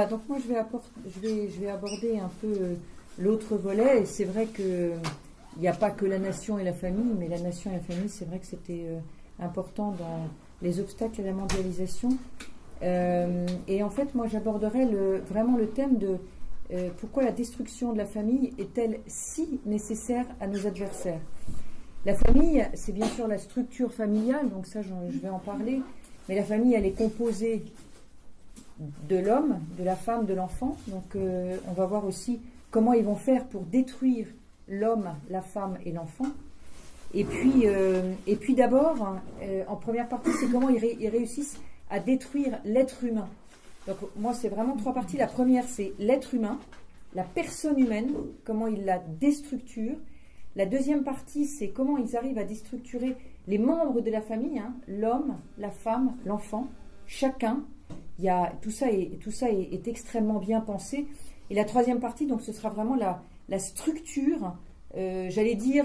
Voilà, donc moi je vais aborder un peu l'autre volet, et c'est vrai que il n'y a pas que la nation et la famille, mais la nation et la famille, c'est vrai que c'était important dans les obstacles à la mondialisation. Et en fait, moi j'aborderai vraiment le thème de pourquoi la destruction de la famille est-elle si nécessaire à nos adversaires. La famille, c'est bien sûr la structure familiale, donc ça je vais en parler, mais la famille, elle est composée de l'homme, de la femme, de l'enfant. Donc on va voir aussi comment ils vont faire pour détruire l'homme, la femme et l'enfant. Et puis d'abord, en première partie, c'est comment ils réussissent à détruire l'être humain. Donc moi, c'est vraiment trois parties. La première, c'est l'être humain, la personne humaine, comment ils la déstructurent. La deuxième partie, c'est comment ils arrivent à déstructurer les membres de la famille, hein, l'homme, la femme, l'enfant, chacun. Tout ça est extrêmement bien pensé. Et la troisième partie, donc, ce sera vraiment la structure. J'allais dire,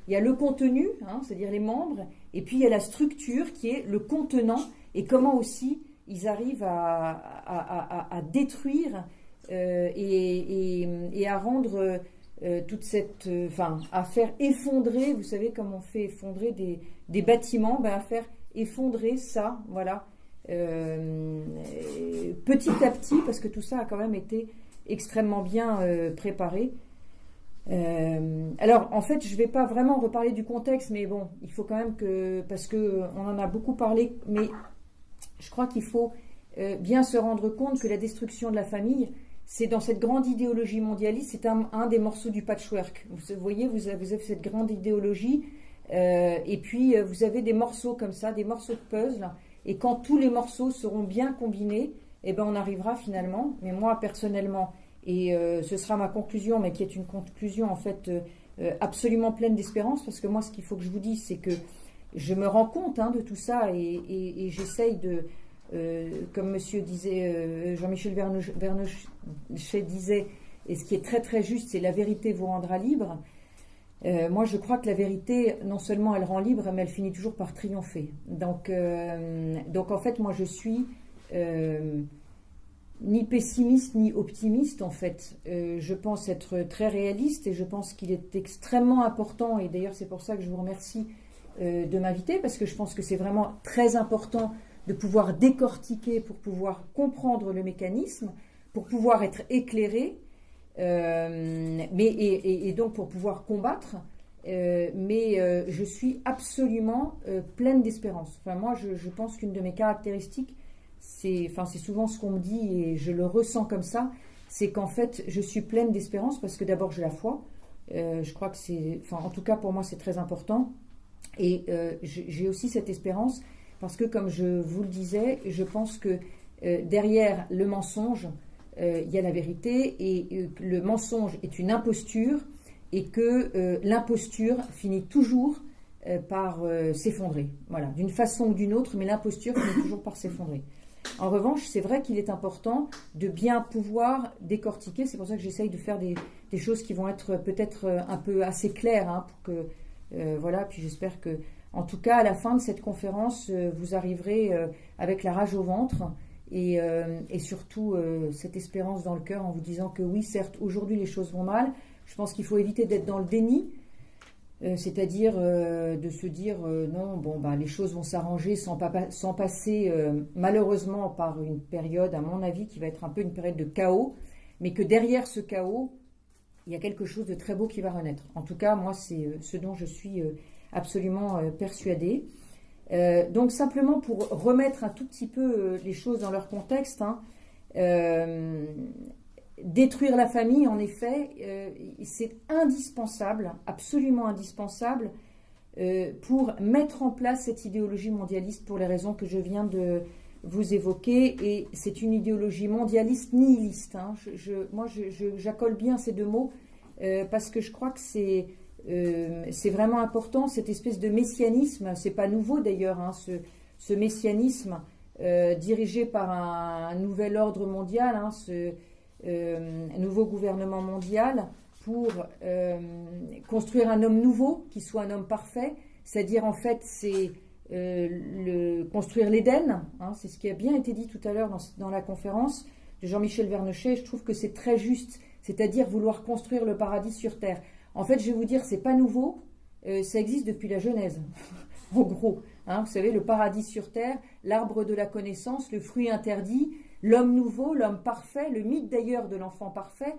il y a le contenu, hein, c'est-à-dire les membres, et puis il y a la structure qui est le contenant, et comment aussi ils arrivent à détruire et à rendre toute cette, à faire effondrer, vous savez comme on fait effondrer des bâtiments, à faire effondrer ça, voilà, petit à petit, parce que tout ça a quand même été extrêmement bien préparé. Alors en fait je ne vais pas vraiment reparler du contexte, mais bon, il faut quand même parce qu'on en a beaucoup parlé, mais je crois qu'il faut bien se rendre compte que la destruction de la famille, c'est dans cette grande idéologie mondialiste, c'est un des morceaux du patchwork. Vous voyez, vous avez cette grande idéologie, et puis vous avez des morceaux comme ça, des morceaux de puzzle, et quand tous les morceaux seront bien combinés, eh ben on arrivera finalement, mais moi personnellement, et ce sera ma conclusion, mais qui est une conclusion en fait absolument pleine d'espérance, parce que moi ce qu'il faut que je vous dise, c'est que je me rends compte de tout ça, et j'essaye de, comme monsieur disait, Jean-Michel Vernochet disait, et ce qui est très très juste, c'est la vérité vous rendra libre. Moi je crois que la vérité, non seulement elle rend libre, mais elle finit toujours par triompher. Donc en fait moi je suis ni pessimiste ni optimiste en fait. Je pense être très réaliste, et je pense qu'il est extrêmement important, et d'ailleurs c'est pour ça que je vous remercie de m'inviter, parce que je pense que c'est vraiment très important de pouvoir décortiquer pour pouvoir comprendre le mécanisme, pour pouvoir être éclairé, et donc pour pouvoir combattre, mais je suis absolument pleine d'espérance. Enfin, moi je pense qu'une de mes caractéristiques, c'est souvent ce qu'on me dit, et je le ressens comme ça, c'est qu'en fait je suis pleine d'espérance, parce que d'abord j'ai la foi, je crois que en tout cas pour moi c'est très important, et j'ai aussi cette espérance parce que, comme je vous le disais, je pense que derrière le mensonge il y a la vérité, et le mensonge est une imposture, et que l'imposture finit toujours par s'effondrer, voilà, d'une façon ou d'une autre, mais l'imposture finit toujours par s'effondrer. En revanche, c'est vrai qu'il est important de bien pouvoir décortiquer. C'est pour ça que j'essaye de faire des choses qui vont être peut-être un peu assez claires, pour que voilà. Puis j'espère que, en tout cas, à la fin de cette conférence, vous arriverez avec la rage au ventre, et surtout cette espérance dans le cœur, en vous disant que oui, certes, aujourd'hui les choses vont mal. Je pense qu'il faut éviter d'être dans le déni. C'est-à-dire de se dire non, les choses vont s'arranger sans passer malheureusement par une période, à mon avis, qui va être un peu une période de chaos, mais que derrière ce chaos, il y a quelque chose de très beau qui va renaître. En tout cas, moi, c'est ce dont je suis absolument persuadée. Donc simplement pour remettre un tout petit peu les choses dans leur contexte, détruire la famille, en effet, c'est indispensable, absolument indispensable, pour mettre en place cette idéologie mondialiste, pour les raisons que je viens de vous évoquer. Et c'est une idéologie mondialiste nihiliste. Moi, j'accole bien ces deux mots, parce que je crois que c'est vraiment important, cette espèce de messianisme. C'est pas nouveau d'ailleurs, ce messianisme dirigé par un nouvel ordre mondial, ce nouveau gouvernement mondial, pour construire un homme nouveau qui soit un homme parfait. C'est-à-dire, en fait, c'est construire l'Éden, c'est ce qui a bien été dit tout à l'heure dans la conférence, de Jean-Michel Vernochet, je trouve que c'est très juste, c'est-à-dire vouloir construire le paradis sur terre. En fait, je vais vous dire, c'est pas nouveau, ça existe depuis la Genèse, en gros. Hein, vous savez, le paradis sur terre, l'arbre de la connaissance, le fruit interdit, l'homme nouveau, l'homme parfait, le mythe d'ailleurs de l'enfant parfait,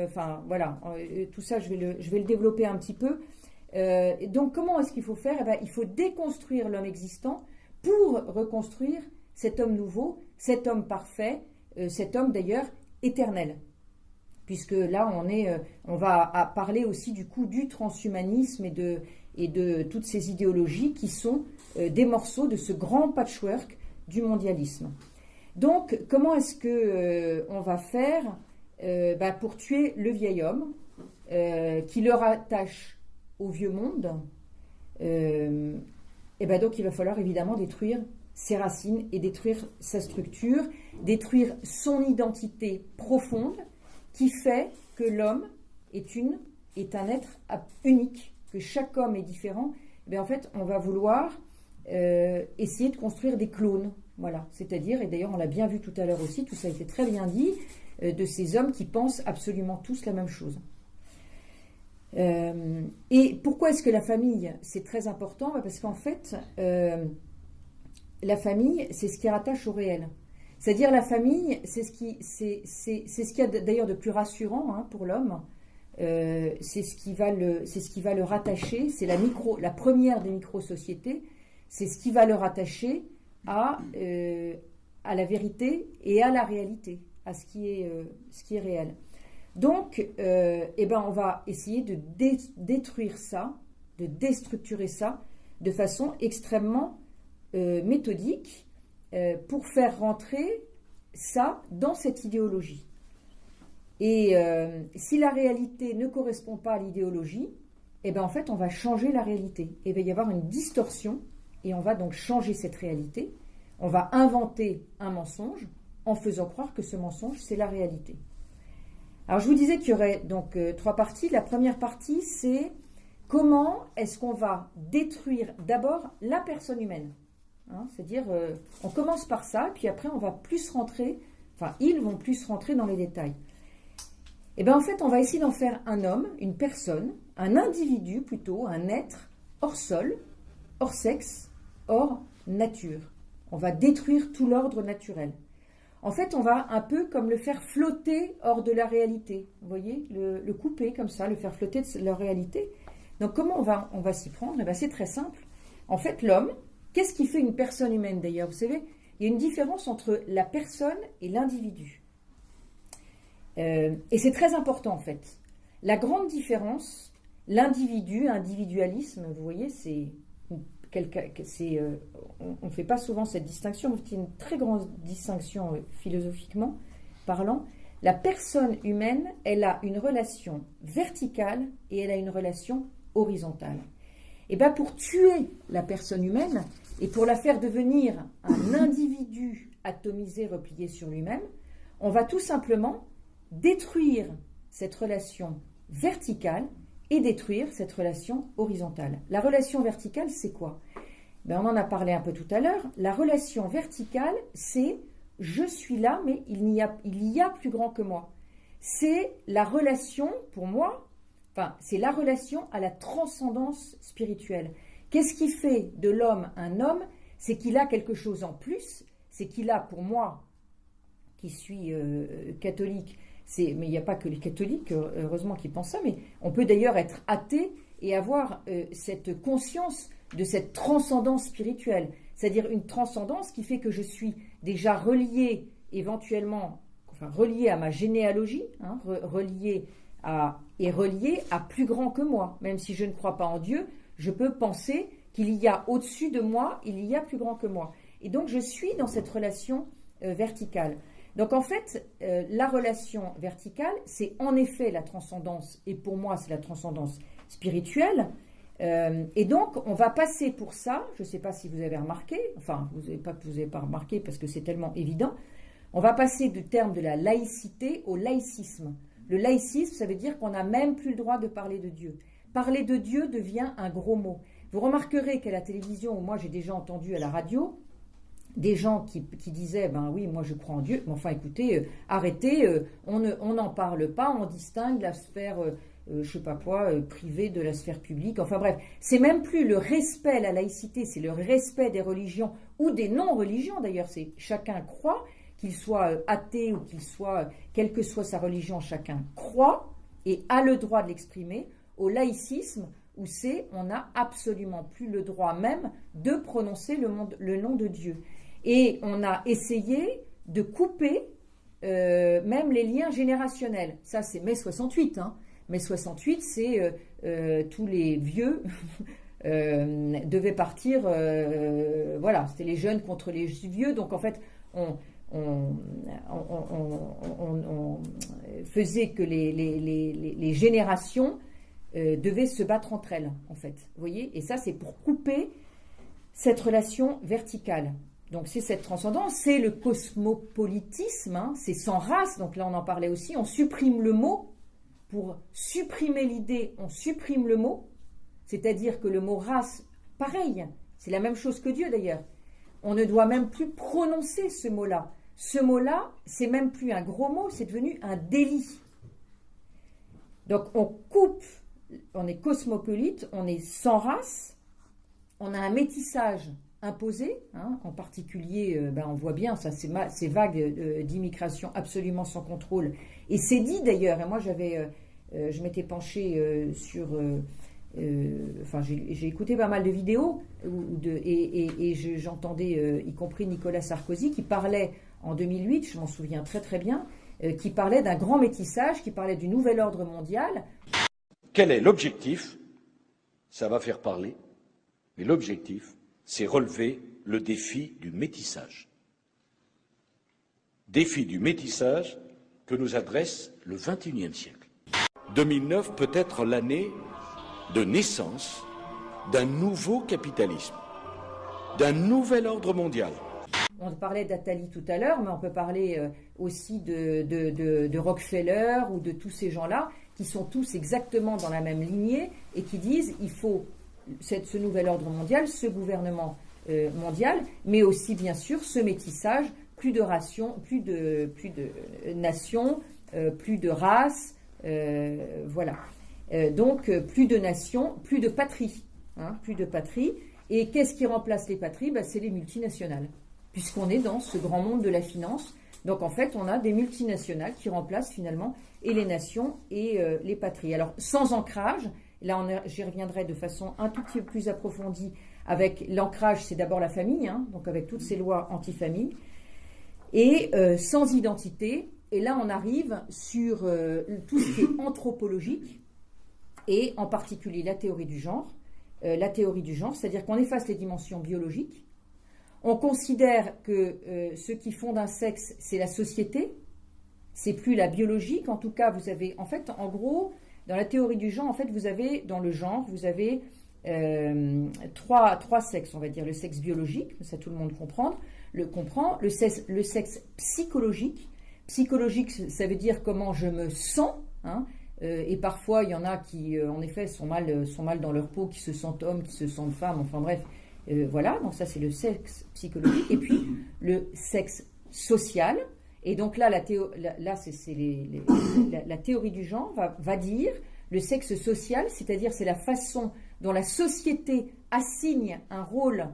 enfin voilà, tout ça je vais le développer un petit peu. Donc comment est-ce qu'il faut faire? Eh bien, il faut déconstruire l'homme existant pour reconstruire cet homme nouveau, cet homme parfait, cet homme d'ailleurs éternel. Puisque là on va parler aussi du coup du transhumanisme et de toutes ces idéologies qui sont des morceaux de ce grand patchwork du mondialisme. Donc, comment est-ce qu'on va faire pour tuer le vieil homme qui le rattache au vieux monde? Donc, il va falloir évidemment détruire ses racines et détruire sa structure, détruire son identité profonde qui fait que l'homme est un être unique, que chaque homme est différent. En fait, on va vouloir essayer de construire des clones. Voilà, c'est-à-dire, et d'ailleurs on l'a bien vu tout à l'heure aussi, tout ça a été très bien dit, de ces hommes qui pensent absolument tous la même chose. Et pourquoi est-ce que la famille, c'est très important? Parce qu'en fait, la famille, c'est ce qui rattache au réel. C'est-à-dire la famille, c'est ce qu'il y a d'ailleurs de plus rassurant pour l'homme. C'est ce qui va le rattacher, c'est la première des micro-sociétés, c'est ce qui va le rattacher à la vérité et à la réalité, à ce qui est réel. Donc, on va essayer de détruire ça, de déstructurer ça de façon extrêmement méthodique pour faire rentrer ça dans cette idéologie. Et si la réalité ne correspond pas à l'idéologie, en fait, on va changer la réalité. Il va y avoir une distorsion et on va donc changer cette réalité. On va inventer un mensonge en faisant croire que ce mensonge, c'est la réalité. Alors, je vous disais qu'il y aurait donc 3 parties. La première partie, c'est comment est-ce qu'on va détruire d'abord la personne humaine. C'est-à-dire, on commence par ça, puis après, on va plus rentrer, ils vont plus rentrer dans les détails. En fait, on va essayer d'en faire un homme, une personne, un individu plutôt, un être hors sol, hors sexe, hors nature. On va détruire tout l'ordre naturel. En fait, on va un peu comme le faire flotter hors de la réalité. Vous voyez, le couper comme ça, le faire flotter de la réalité. Donc, comment on va s'y prendre? C'est très simple. En fait, l'homme, qu'est-ce qui fait une personne humaine d'ailleurs? Vous savez, il y a une différence entre la personne et l'individu. Et c'est très important en fait. La grande différence, individualisme, vous voyez, on ne fait pas souvent cette distinction, mais c'est une très grande distinction philosophiquement parlant. La personne humaine, elle a une relation verticale et elle a une relation horizontale. Pour tuer la personne humaine et pour la faire devenir un individu atomisé, replié sur lui-même, on va tout simplement détruire cette relation verticale et détruire cette relation horizontale. La relation verticale, c'est quoi? On en a parlé un peu tout à l'heure. La relation verticale, c'est « je suis là, mais il y a plus grand que moi ». C'est la relation, pour moi, c'est la relation à la transcendance spirituelle. Qu'est-ce qui fait de l'homme un homme? C'est qu'il a quelque chose en plus, c'est qu'il a, pour moi, qui suis catholique, mais il n'y a pas que les catholiques, heureusement, qui pensent ça, mais on peut d'ailleurs être athée et avoir cette conscience de cette transcendance spirituelle, c'est-à-dire une transcendance qui fait que je suis déjà relié éventuellement, relié à ma généalogie, relié à plus grand que moi. Même si je ne crois pas en Dieu, je peux penser qu'il y a au-dessus de moi, il y a plus grand que moi. Et donc je suis dans cette relation verticale. Donc en fait, la relation verticale, c'est en effet la transcendance, et pour moi c'est la transcendance spirituelle. Et donc on va passer pour ça, je ne sais pas si vous avez remarqué, vous n'avez pas remarqué parce que c'est tellement évident, on va passer du terme de la laïcité au laïcisme. Le laïcisme, ça veut dire qu'on n'a même plus le droit de parler de Dieu. Parler de Dieu devient un gros mot. Vous remarquerez qu'à la télévision, ou moi j'ai déjà entendu à la radio, des gens qui disaient, ben oui, moi je crois en Dieu, mais enfin écoutez, arrêtez, on n'en parle pas, on distingue la sphère, je sais pas quoi, privée de la sphère publique, enfin bref, c'est même plus le respect, la laïcité, c'est le respect des religions, ou des non-religions d'ailleurs, c'est chacun croit, qu'il soit athée ou qu'il soit, quelle que soit sa religion, chacun croit et a le droit de l'exprimer, au laïcisme, où on n'a absolument plus le droit même de prononcer le nom de Dieu. Et on a essayé de couper même les liens générationnels. Ça, c'est mai 68. Hein. Mai 68, c'est tous les vieux devaient partir. Voilà, c'était les jeunes contre les vieux. Donc, en fait, on faisait que les générations devaient se battre entre elles, en fait. Vous voyez ? Et ça, c'est pour couper cette relation verticale. Donc, c'est cette transcendance, c'est le cosmopolitisme, hein, c'est sans race. Donc là, on en parlait aussi. On supprime le mot. Pour supprimer l'idée, on supprime le mot. C'est-à-dire que le mot race, pareil, c'est la même chose que Dieu d'ailleurs. On ne doit même plus prononcer ce mot-là. Ce mot-là, c'est même plus un gros mot, c'est devenu un délit. Donc, on coupe. On est cosmopolite, on est sans race, on a un métissage imposé, hein, en particulier, on voit bien ça, ces vagues d'immigration absolument sans contrôle. Et c'est dit d'ailleurs, et moi je m'étais penchée sur, j'ai écouté pas mal de vidéos et j'entendais, y compris Nicolas Sarkozy, qui parlait en 2008, je m'en souviens très très bien, qui parlait d'un grand métissage, qui parlait du nouvel ordre mondial. Quel est l'objectif? Ça va faire parler, mais l'objectif, c'est relever le défi du métissage. Défi du métissage que nous adresse le XXIe siècle. 2009 peut être l'année de naissance d'un nouveau capitalisme, d'un nouvel ordre mondial. On parlait d'Attali tout à l'heure, mais on peut parler aussi de Rockefeller ou de tous ces gens-là qui sont tous exactement dans la même lignée et qui disent il faut ce nouvel ordre mondial, ce gouvernement mondial, mais aussi bien sûr ce métissage, plus de nations, plus de races, voilà. Donc plus de nations, plus de patries, hein, plus de patries. Et qu'est-ce qui remplace les patries? C'est les multinationales, puisqu'on est dans ce grand monde de la finance. Donc en fait, on a des multinationales qui remplacent finalement et les nations et les patries. Alors sans ancrage, là j'y reviendrai de façon un tout petit peu plus approfondie. Avec l'ancrage, c'est d'abord la famille, hein, donc avec toutes ces lois anti-famille, et sans identité. Et là, on arrive sur tout ce qui est anthropologique, et en particulier la théorie du genre. La théorie du genre, c'est-à-dire qu'on efface les dimensions biologiques. On considère que ce qui fonde un sexe, c'est la société, c'est plus la biologique. En tout cas, vous avez, en fait, en gros, dans la théorie du genre, en fait, vous avez, dans le genre, vous avez trois sexes, on va dire. Le sexe biologique, ça tout le monde comprend, le sexe psychologique. Psychologique, ça veut dire comment je me sens, hein. Et parfois, il y en a qui, en effet, sont mal dans leur peau, qui se sentent hommes, qui se sentent femmes, enfin bref. Voilà, donc ça c'est le sexe psychologique. Et puis le sexe social. Et donc là, la théorie du genre va dire le sexe social, c'est-à-dire c'est la façon dont la société assigne un rôle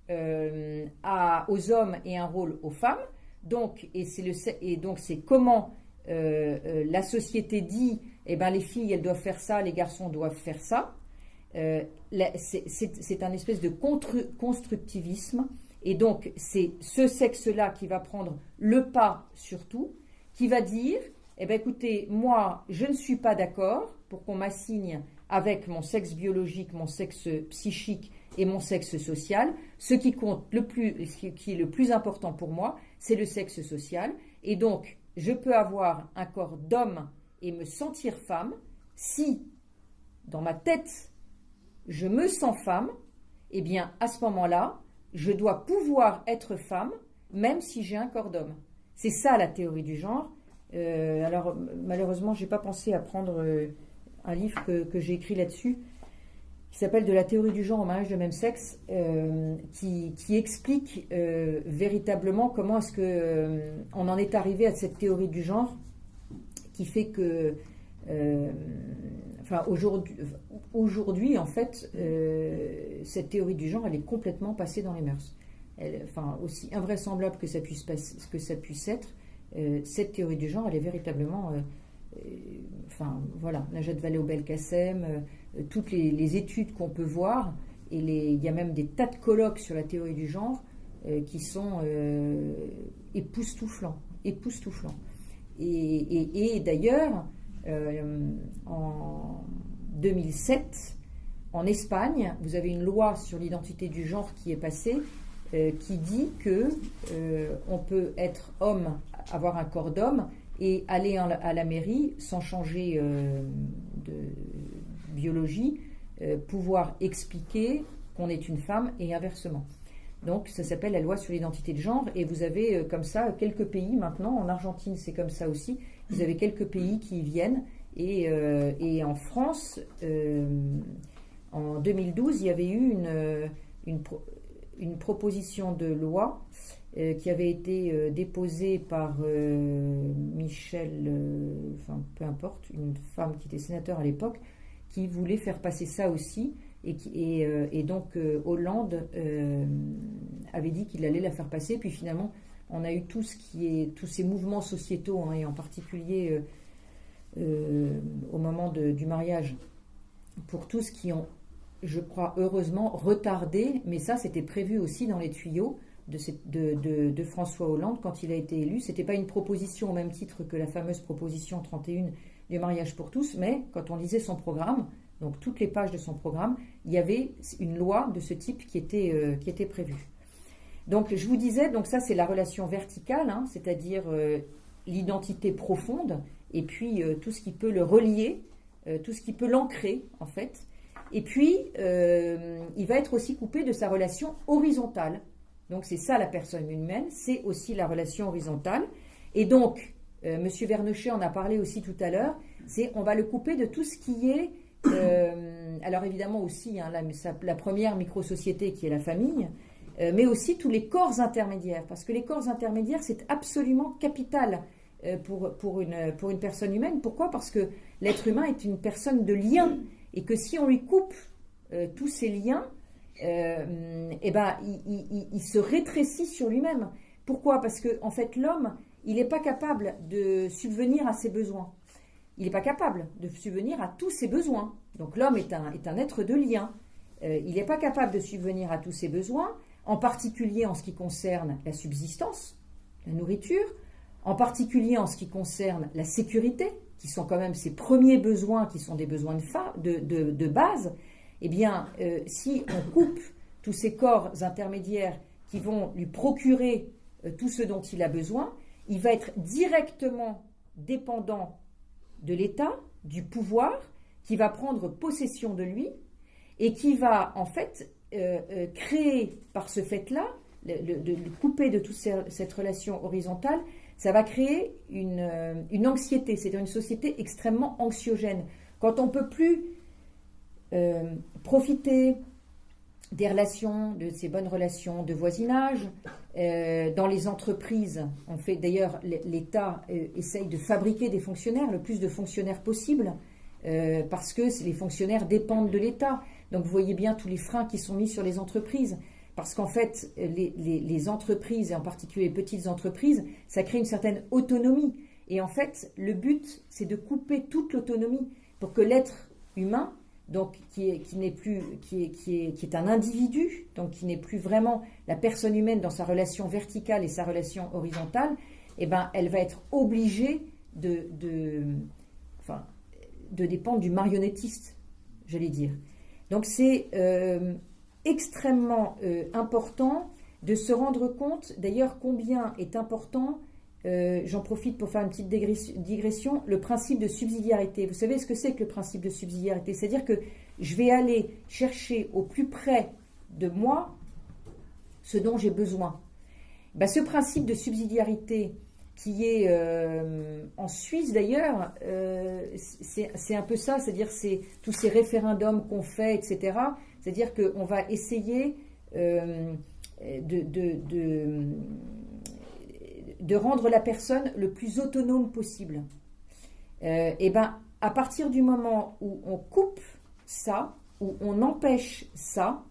aux hommes et un rôle aux femmes. Donc, donc c'est comment la société dit, les filles elles doivent faire ça, les garçons doivent faire ça. C'est un espèce de constructivisme, et donc c'est ce sexe-là qui va prendre le pas sur tout, qui va dire écoutez, moi je ne suis pas d'accord pour qu'on m'assigne avec mon sexe biologique, mon sexe psychique et mon sexe social. Ce qui compte qui est le plus important pour moi, c'est le sexe social, et donc je peux avoir un corps d'homme et me sentir femme si dans ma tête je me sens femme, eh bien, à ce moment-là, je dois pouvoir être femme, même si j'ai un corps d'homme. C'est ça, la théorie du genre. Alors, malheureusement, je n'ai pas pensé à prendre un livre que j'ai écrit là-dessus, qui s'appelle De la théorie du genre au mariage de même sexe, qui explique véritablement comment est-ce que on en est arrivé à cette théorie du genre, qui fait que aujourd'hui, en fait, cette théorie du genre, elle est complètement passée dans les mœurs. Aussi invraisemblable que ça puisse être, cette théorie du genre, elle est véritablement, Najat Vallaud-Belkacem, toutes les études qu'on peut voir, et il y a même des tas de colloques sur la théorie du genre qui sont époustouflants. Et d'ailleurs, en 2007, en Espagne, vous avez une loi sur l'identité du genre qui est passée, qui dit que on peut être homme, avoir un corps d'homme, et aller à la mairie sans changer de biologie, pouvoir expliquer qu'on est une femme et inversement. Donc ça s'appelle la loi sur l'identité de genre, et vous avez comme ça quelques pays maintenant, en Argentine c'est comme ça aussi, vous avez quelques pays qui y viennent, et en France, en 2012, il y avait eu une proposition de loi qui avait été déposée par Michel, peu importe, une femme qui était sénateur à l'époque, qui voulait faire passer ça aussi, et donc Hollande avait dit qu'il allait la faire passer, puis finalement on a eu tous ces mouvements sociétaux, et en particulier au moment du mariage, pour tous qui ont, je crois heureusement, retardé, mais ça c'était prévu aussi dans les tuyaux de François Hollande quand il a été élu. C'était pas une proposition au même titre que la fameuse proposition 31 du mariage pour tous, mais quand on lisait son programme, donc toutes les pages de son programme, il y avait une loi de ce type qui était prévue. Donc je vous disais, donc ça c'est la relation verticale, c'est-à-dire l'identité profonde, et puis tout ce qui peut le relier, tout ce qui peut l'ancrer en fait. Et puis il va être aussi coupé de sa relation horizontale. Donc c'est ça la personne humaine, c'est aussi la relation horizontale. Et donc, M. Vernochet en a parlé aussi tout à l'heure, on va le couper de tout ce qui est, alors évidemment aussi, la première micro-société qui est la famille, mais aussi tous les corps intermédiaires, parce que les corps intermédiaires, c'est absolument capital pour une personne humaine. Pourquoi ? Parce que l'être humain est une personne de lien, et que si on lui coupe tous ces liens, il se rétrécit sur lui-même. Pourquoi ? Parce que en fait l'homme, il n'est pas capable de subvenir à ses besoins. Il n'est pas capable de subvenir à tous ses besoins. Donc l'homme est un être de lien. Il n'est pas capable de subvenir à tous ses besoins, en particulier en ce qui concerne la subsistance, la nourriture, en particulier en ce qui concerne la sécurité, qui sont quand même ses premiers besoins, qui sont des besoins de base. Eh bien, si on coupe tous ces corps intermédiaires qui vont lui procurer tout ce dont il a besoin, il va être directement dépendant de l'État, du pouvoir, qui va prendre possession de lui et qui va en fait créer par ce fait-là, de couper de toute cette relation horizontale, ça va créer une anxiété, c'est-à-dire une société extrêmement anxiogène. Quand on ne peut plus profiter des relations, de ces bonnes relations de voisinage, dans les entreprises, on fait d'ailleurs, l'État essaye de fabriquer des fonctionnaires, le plus de fonctionnaires possible, parce que les fonctionnaires dépendent de l'État. Donc vous voyez bien tous les freins qui sont mis sur les entreprises, parce qu'en fait les entreprises, et en particulier les petites entreprises, ça crée une certaine autonomie, et en fait le but c'est de couper toute l'autonomie pour que l'être humain, donc qui est un individu, donc qui n'est plus vraiment la personne humaine dans sa relation verticale et sa relation horizontale, eh ben, elle va être obligée de dépendre du marionnettiste, j'allais dire. Donc c'est extrêmement important de se rendre compte, d'ailleurs, combien est important, j'en profite pour faire une petite digression, le principe de subsidiarité. Vous savez ce que c'est que le principe de subsidiarité ? C'est-à-dire que je vais aller chercher au plus près de moi ce dont j'ai besoin. Ben, ce principe de subsidiarité, qui est en Suisse d'ailleurs, c'est un peu ça, c'est-à-dire c'est tous ces référendums qu'on fait, etc. C'est-à-dire qu'on va essayer de rendre la personne le plus autonome possible. Et ben, à partir du moment où on coupe ça, où on empêche ça,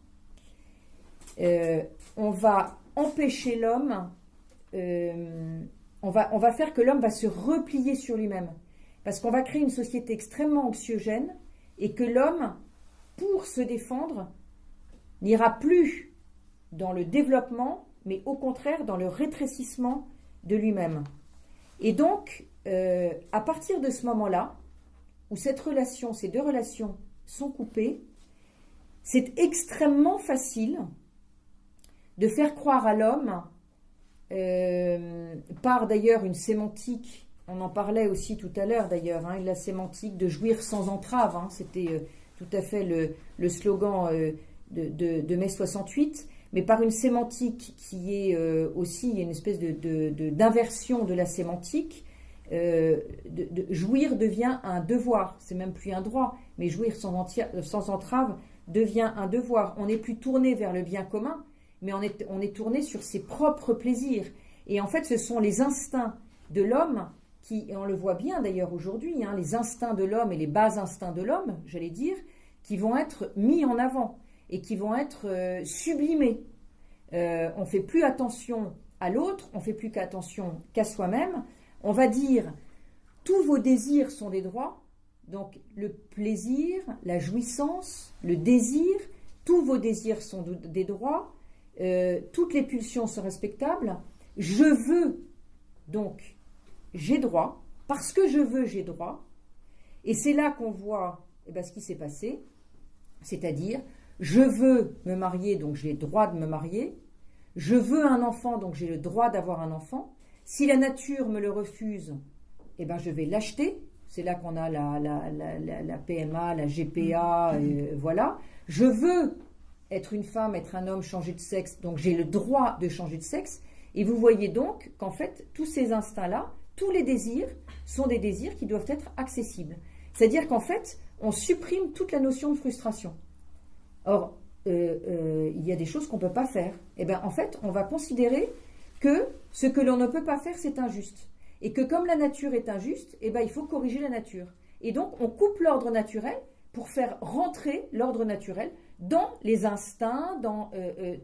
on va empêcher l'homme, on va faire que l'homme va se replier sur lui-même. Parce qu'on va créer une société extrêmement anxiogène et que l'homme, pour se défendre, n'ira plus dans le développement, mais au contraire dans le rétrécissement de lui-même. Et donc, à partir de ce moment-là, où ces deux relations sont coupées, c'est extrêmement facile de faire croire à l'homme, par d'ailleurs une sémantique, on en parlait aussi tout à l'heure d'ailleurs, la sémantique de jouir sans entrave, c'était tout à fait le slogan de mai 68, mais par une sémantique qui est aussi une espèce d'inversion de la sémantique. Jouir devient un devoir, c'est même plus un droit, mais jouir sans entrave devient un devoir. On n'est plus tourné vers le bien commun, mais on est tourné sur ses propres plaisirs. Et en fait, ce sont les instincts de l'homme qui, et on le voit bien d'ailleurs aujourd'hui, les instincts de l'homme et les bas instincts de l'homme, j'allais dire, qui vont être mis en avant et qui vont être sublimés. On ne fait plus attention à l'autre, on ne fait plus qu'attention qu'à soi-même. On va dire, tous vos désirs sont des droits, donc le plaisir, la jouissance, le désir, tous vos désirs sont des droits, toutes les pulsions sont respectables. Je veux, donc j'ai droit, parce que je veux, j'ai droit. Et c'est là qu'on voit ce qui s'est passé, c'est-à-dire, je veux me marier, donc j'ai le droit de me marier, je veux un enfant, donc j'ai le droit d'avoir un enfant. Si la nature me le refuse, je vais l'acheter. C'est là qu'on a la PMA, la GPA, voilà. Je veux être une femme, être un homme, changer de sexe, donc j'ai le droit de changer de sexe. Et vous voyez donc qu'en fait, tous ces instincts-là, tous les désirs sont des désirs qui doivent être accessibles. C'est-à-dire qu'en fait, on supprime toute la notion de frustration. Or, il y a des choses qu'on ne peut pas faire. En fait, on va considérer que ce que l'on ne peut pas faire, c'est injuste. Et que comme la nature est injuste, il faut corriger la nature. Et donc, on coupe l'ordre naturel pour faire rentrer l'ordre naturel dans les instincts, dans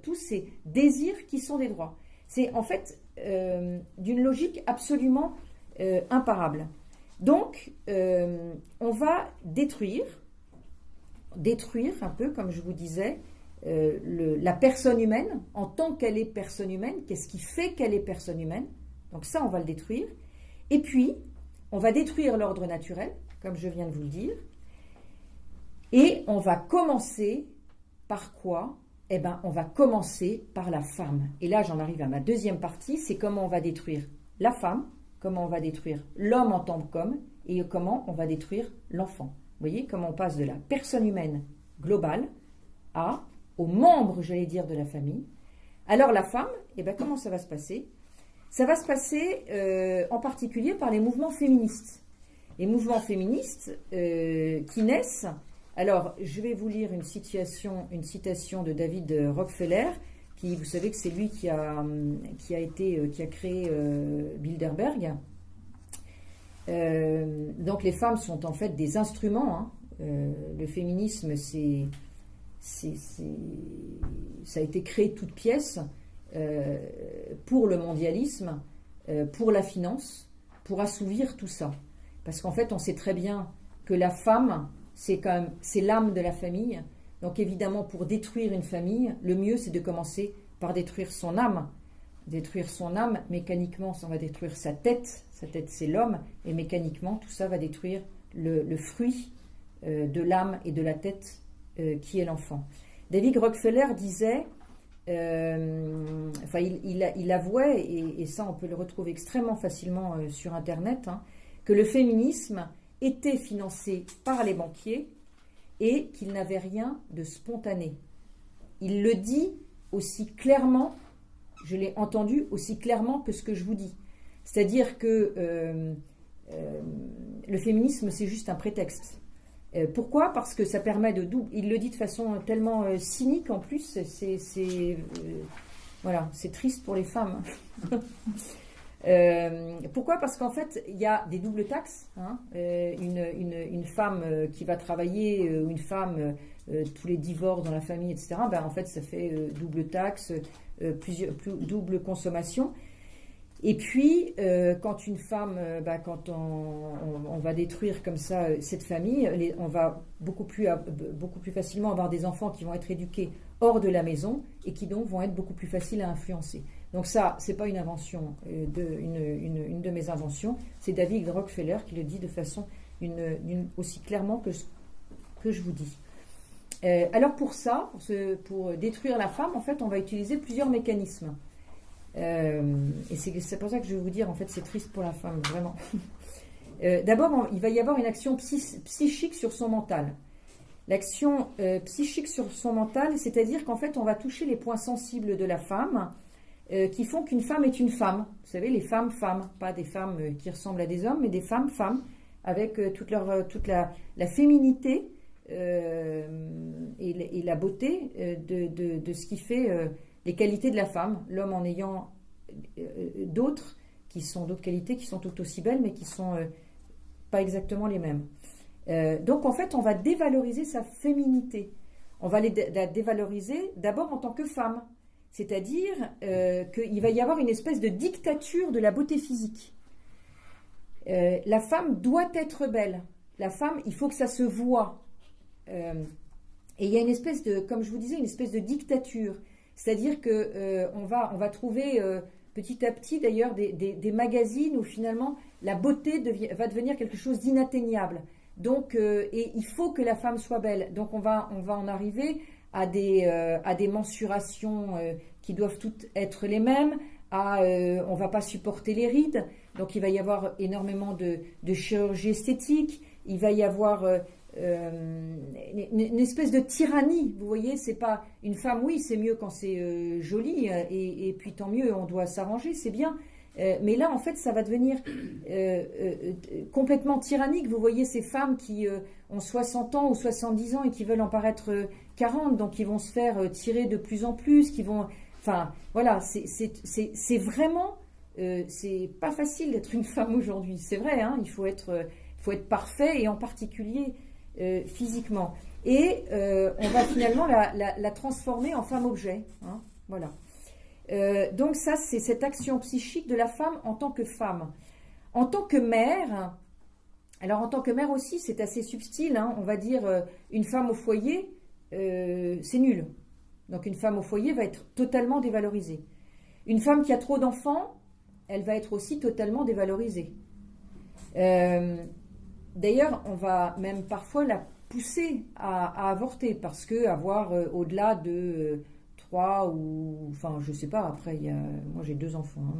tous ces désirs qui sont des droits. C'est en fait d'une logique absolument imparable. Donc, on va détruire un peu, comme je vous disais, la personne humaine en tant qu'elle est personne humaine. Qu'est-ce qui fait qu'elle est personne humaine? Donc ça, on va le détruire. Et puis, on va détruire l'ordre naturel, comme je viens de vous le dire. Et on va commencer par quoi? On va commencer par la femme. Et là, j'en arrive à ma deuxième partie, c'est comment on va détruire la femme, comment on va détruire l'homme en tant qu'homme, et comment on va détruire l'enfant. Vous voyez comment on passe de la personne humaine globale aux membres, j'allais dire, de la famille. Alors la femme, comment ça va se passer? Ça va se passer en particulier par les mouvements féministes. Les mouvements féministes qui naissent. Alors, je vais vous lire une citation de David Rockefeller, qui, vous savez que c'est lui qui a créé Bilderberg. Donc, les femmes sont en fait des instruments. Le féminisme, ça a été créé toute pièce pour le mondialisme, pour la finance, pour assouvir tout ça. Parce qu'en fait, on sait très bien que la femme, c'est l'âme de la famille. Donc évidemment, pour détruire une famille, le mieux, c'est de commencer par détruire son âme. Détruire son âme, mécaniquement, ça va détruire sa tête. Sa tête, c'est l'homme. Et mécaniquement, tout ça va détruire le fruit de l'âme et de la tête qui est l'enfant. David Rockefeller disait, il avouait, et ça on peut le retrouver extrêmement facilement sur Internet, que le féminisme était financé par les banquiers et qu'il n'avait rien de spontané. Il le dit aussi clairement, je l'ai entendu aussi clairement que ce que je vous dis. C'est-à-dire que le féminisme, c'est juste un prétexte. Pourquoi? Parce que ça permet de... Il le dit de façon tellement cynique en plus, voilà, c'est triste pour les femmes. Pourquoi? Parce qu'en fait, il y a des doubles taxes. Hein. Une femme qui va travailler, ou une femme, tous les divorces dans la famille, etc., ben, en fait, ça fait double taxe, double consommation. Et puis, quand une femme, quand on va détruire comme ça cette famille, on va beaucoup plus facilement avoir des enfants qui vont être éduqués hors de la maison et qui donc vont être beaucoup plus faciles à influencer. Donc ça, c'est pas une invention, une de mes inventions, c'est David Rockefeller qui le dit de façon aussi clairement que je vous dis. Alors pour ça, pour détruire la femme, en fait, on va utiliser plusieurs mécanismes. Et c'est pour ça que je vais vous dire, en fait, c'est triste pour la femme, vraiment. D'abord, il va y avoir une action psychique sur son mental. L'action psychique sur son mental, c'est-à-dire qu'en fait, on va toucher les points sensibles de la femme qui font qu'une femme est une femme. Vous savez, les femmes, pas des femmes qui ressemblent à des hommes, mais des femmes, avec toute la féminité et la beauté de ce qui fait les qualités de la femme, l'homme en ayant d'autres qualités qui sont tout aussi belles, mais qui ne sont pas exactement les mêmes. Donc en fait, on va dévaloriser sa féminité. On va la dévaloriser d'abord en tant que femme. C'est-à-dire qu'il va y avoir une espèce de dictature de la beauté physique. La femme doit être belle. La femme, il faut que ça se voit. Et il y a une espèce de, comme je vous disais, une espèce de dictature. C'est-à-dire qu'on va trouver petit à petit, d'ailleurs, des magazines où finalement la beauté va devenir quelque chose d'inatteignable. Donc, et il faut que la femme soit belle. Donc, on va en arriver à des mensurations qui doivent toutes être les mêmes. On va pas supporter les rides. Donc, il va y avoir énormément de chirurgie esthétique. Il va y avoir une espèce de tyrannie, vous voyez, c'est pas une femme, oui, c'est mieux quand c'est joli, et puis tant mieux, on doit s'arranger, c'est bien, mais là, en fait, ça va devenir complètement tyrannique. Vous voyez ces femmes qui ont 60 ans ou 70 ans et qui veulent en paraître 40, donc qui vont se faire tirer de plus en plus, enfin, voilà, c'est vraiment, c'est pas facile d'être une femme aujourd'hui, c'est vrai, hein, il faut être parfait, et en particulier physiquement. Et on va finalement la transformer en femme-objet. Hein, voilà. Donc ça, c'est cette action psychique de la femme en tant que femme. En tant que mère, alors en tant que mère aussi, c'est assez subtil. Hein, on va dire une femme au foyer, c'est nul. Donc une femme au foyer va être totalement dévalorisée. Une femme qui a trop d'enfants, elle va être aussi totalement dévalorisée. D'ailleurs, on va même parfois la pousser à avorter, parce que avoir au-delà de 3 ou... Enfin, je sais pas, après, moi j'ai 2 enfants, hein,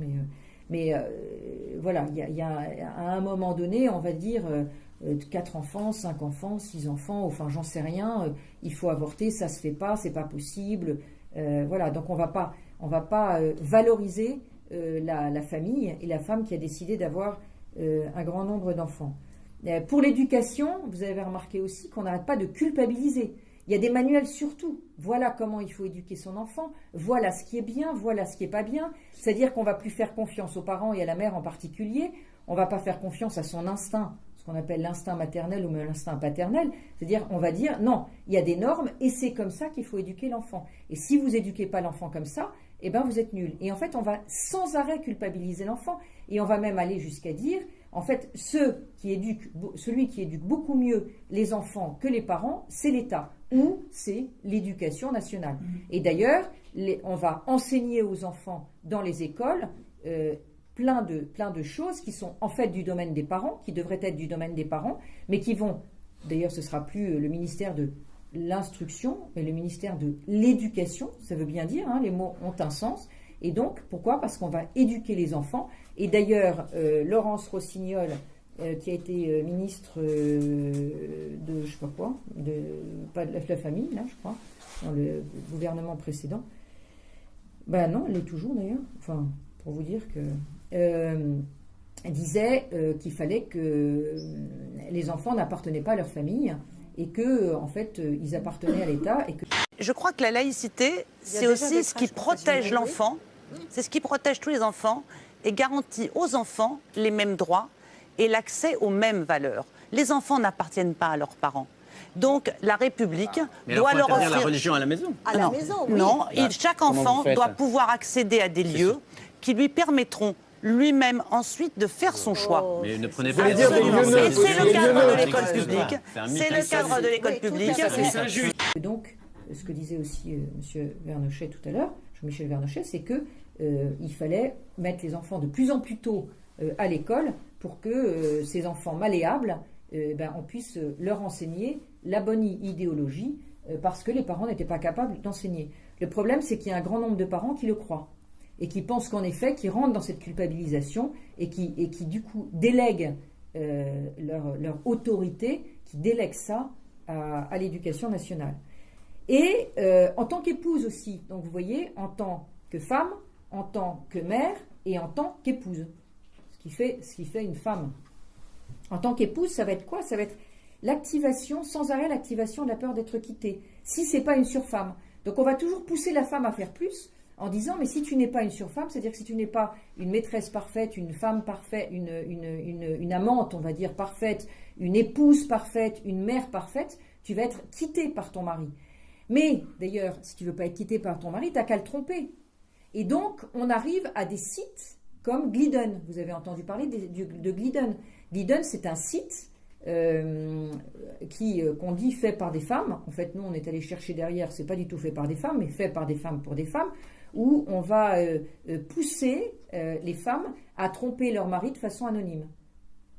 mais voilà, il y a à un moment donné, on va dire 4 enfants, 5 enfants, 6 enfants, enfin j'en sais rien, il faut avorter, ça se fait pas, c'est pas possible. Voilà, donc on va pas valoriser la famille et la femme qui a décidé d'avoir un grand nombre d'enfants. Pour l'éducation, vous avez remarqué aussi qu'on n'arrête pas de culpabiliser. Il y a des manuels sur tout. Voilà comment il faut éduquer son enfant, voilà ce qui est bien, voilà ce qui n'est pas bien. C'est-à-dire qu'on ne va plus faire confiance aux parents et à la mère en particulier. On ne va pas faire confiance à son instinct, ce qu'on appelle l'instinct maternel ou même l'instinct paternel. C'est-à-dire on va dire non, il y a des normes et c'est comme ça qu'il faut éduquer l'enfant. Et si vous n'éduquez pas l'enfant comme ça, eh ben vous êtes nul. Et en fait, on va sans arrêt culpabiliser l'enfant. Et on va même aller jusqu'à dire, en fait, celui qui éduque beaucoup mieux les enfants que les parents, c'est l'État, ou c'est l'éducation nationale. Et d'ailleurs, on va enseigner aux enfants dans les écoles plein de choses qui sont en fait du domaine des parents, qui devraient être du domaine des parents, mais qui vont, d'ailleurs ce ne sera plus le ministère de l'instruction, mais le ministère de l'éducation, ça veut bien dire, hein, les mots ont un sens. Et donc, pourquoi? Parce qu'on va éduquer les enfants. Et d'ailleurs, Laurence Rossignol, qui a été ministre de, je sais pas quoi, pas de la famille, là, je crois, dans le gouvernement précédent. Ben non, elle l'est toujours d'ailleurs. Enfin, pour vous dire que... disait qu'il fallait que les enfants n'appartenaient pas à leur famille et que en fait ils appartenaient à l'État et que... Je crois que la laïcité, c'est aussi ce qui protège l'enfant, c'est ce qui protège tous les enfants et garantit aux enfants les mêmes droits et l'accès aux mêmes valeurs. Les enfants n'appartiennent pas à leurs parents. Donc la République doit leur offrir la religion à la maison. À la maison, oui. Non, et chaque enfant doit pouvoir accéder à des lieux qui lui permettront lui-même ensuite de faire son choix. Mais ne prenez pas et c'est le cadre de l'école publique. C'est le cadre de l'école publique. Et donc, ce que disait aussi M. Vernochet tout à l'heure, Jean-Michel Vernochet, c'est que il fallait mettre les enfants de plus en plus tôt à l'école pour que ces enfants malléables, on puisse leur enseigner la bonne idéologie parce que les parents n'étaient pas capables d'enseigner. Le problème, c'est qu'il y a un grand nombre de parents qui le croient et qui pensent qu'en effet, qui rentrent dans cette culpabilisation et qui du coup délèguent leur autorité, qui délèguent ça à l'éducation nationale. Et en tant qu'épouse aussi, donc vous voyez, en tant que femme, en tant que mère et en tant qu'épouse, ce qui fait une femme. En tant qu'épouse, ça va être quoi? Ça va être l'activation, sans arrêt l'activation de la peur d'être quittée. Si c'est pas une surfemme. Donc on va toujours pousser la femme à faire plus en disant mais si tu n'es pas une surfemme, c'est-à-dire que si tu n'es pas une maîtresse parfaite, une femme parfaite, une amante, on va dire, parfaite, une épouse parfaite, une mère parfaite, tu vas être quittée par ton mari. Mais d'ailleurs, si tu veux pas être quittée par ton mari, t'as qu'à le tromper. Et donc, on arrive à des sites comme Glidden. Vous avez entendu parler de Glidden. Glidden, c'est un site qu'on dit fait par des femmes. En fait, nous, on est allé chercher derrière, c'est pas du tout fait par des femmes, mais fait par des femmes pour des femmes, où on va pousser les femmes à tromper leur mari de façon anonyme.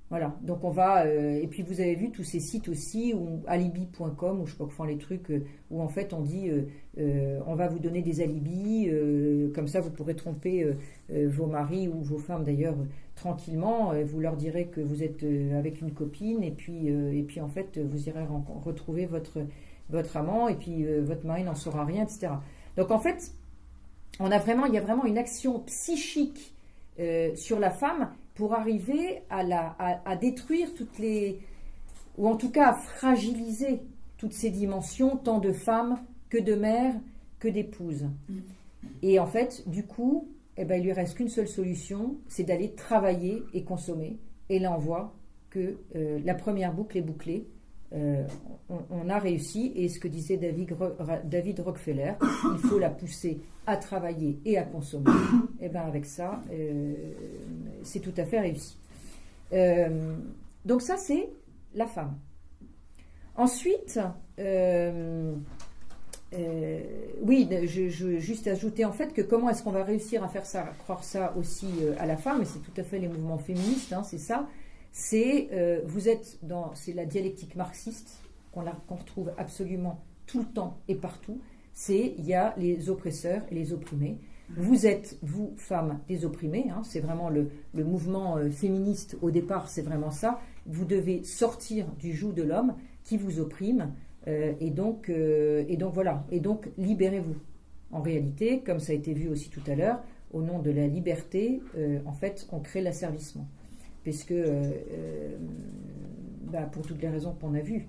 Voilà, donc on va... et puis vous avez vu tous ces sites aussi, ou alibi.com, où je sais pas quoi font les trucs, où en fait on dit on va vous donner des alibis, comme ça vous pourrez tromper vos maris ou vos femmes d'ailleurs tranquillement, vous leur direz que vous êtes avec une copine, et puis en fait vous irez retrouver votre amant, et puis votre mari n'en saura rien, etc. Donc en fait, il y a vraiment une action psychique sur la femme pour arriver à détruire ou en tout cas à fragiliser toutes ces dimensions, tant de femmes que de mères, que d'épouses. Et en fait, du coup, il lui reste qu'une seule solution, c'est d'aller travailler et consommer. Et là, on voit que la première boucle est bouclée. On a réussi, et ce que disait David Rockefeller, il faut la pousser à travailler et à consommer. Et bien avec ça, c'est tout à fait réussi. Donc ça, c'est la femme. Ensuite, oui, je juste ajouter en fait que comment est-ce qu'on va réussir à faire ça, à croire ça aussi à la femme, et c'est tout à fait les mouvements féministes, hein, c'est ça. C'est la dialectique marxiste qu'on retrouve absolument tout le temps et partout. Il y a les oppresseurs et les opprimés. Vous êtes, vous, femmes, des opprimés. Hein, c'est vraiment le mouvement féministe au départ, c'est vraiment ça. Vous devez sortir du joug de l'homme qui vous opprime. Et donc voilà. Et donc, libérez-vous. En réalité, comme ça a été vu aussi tout à l'heure, au nom de la liberté, en fait, on crée l'asservissement. Puisque, pour toutes les raisons qu'on a vues,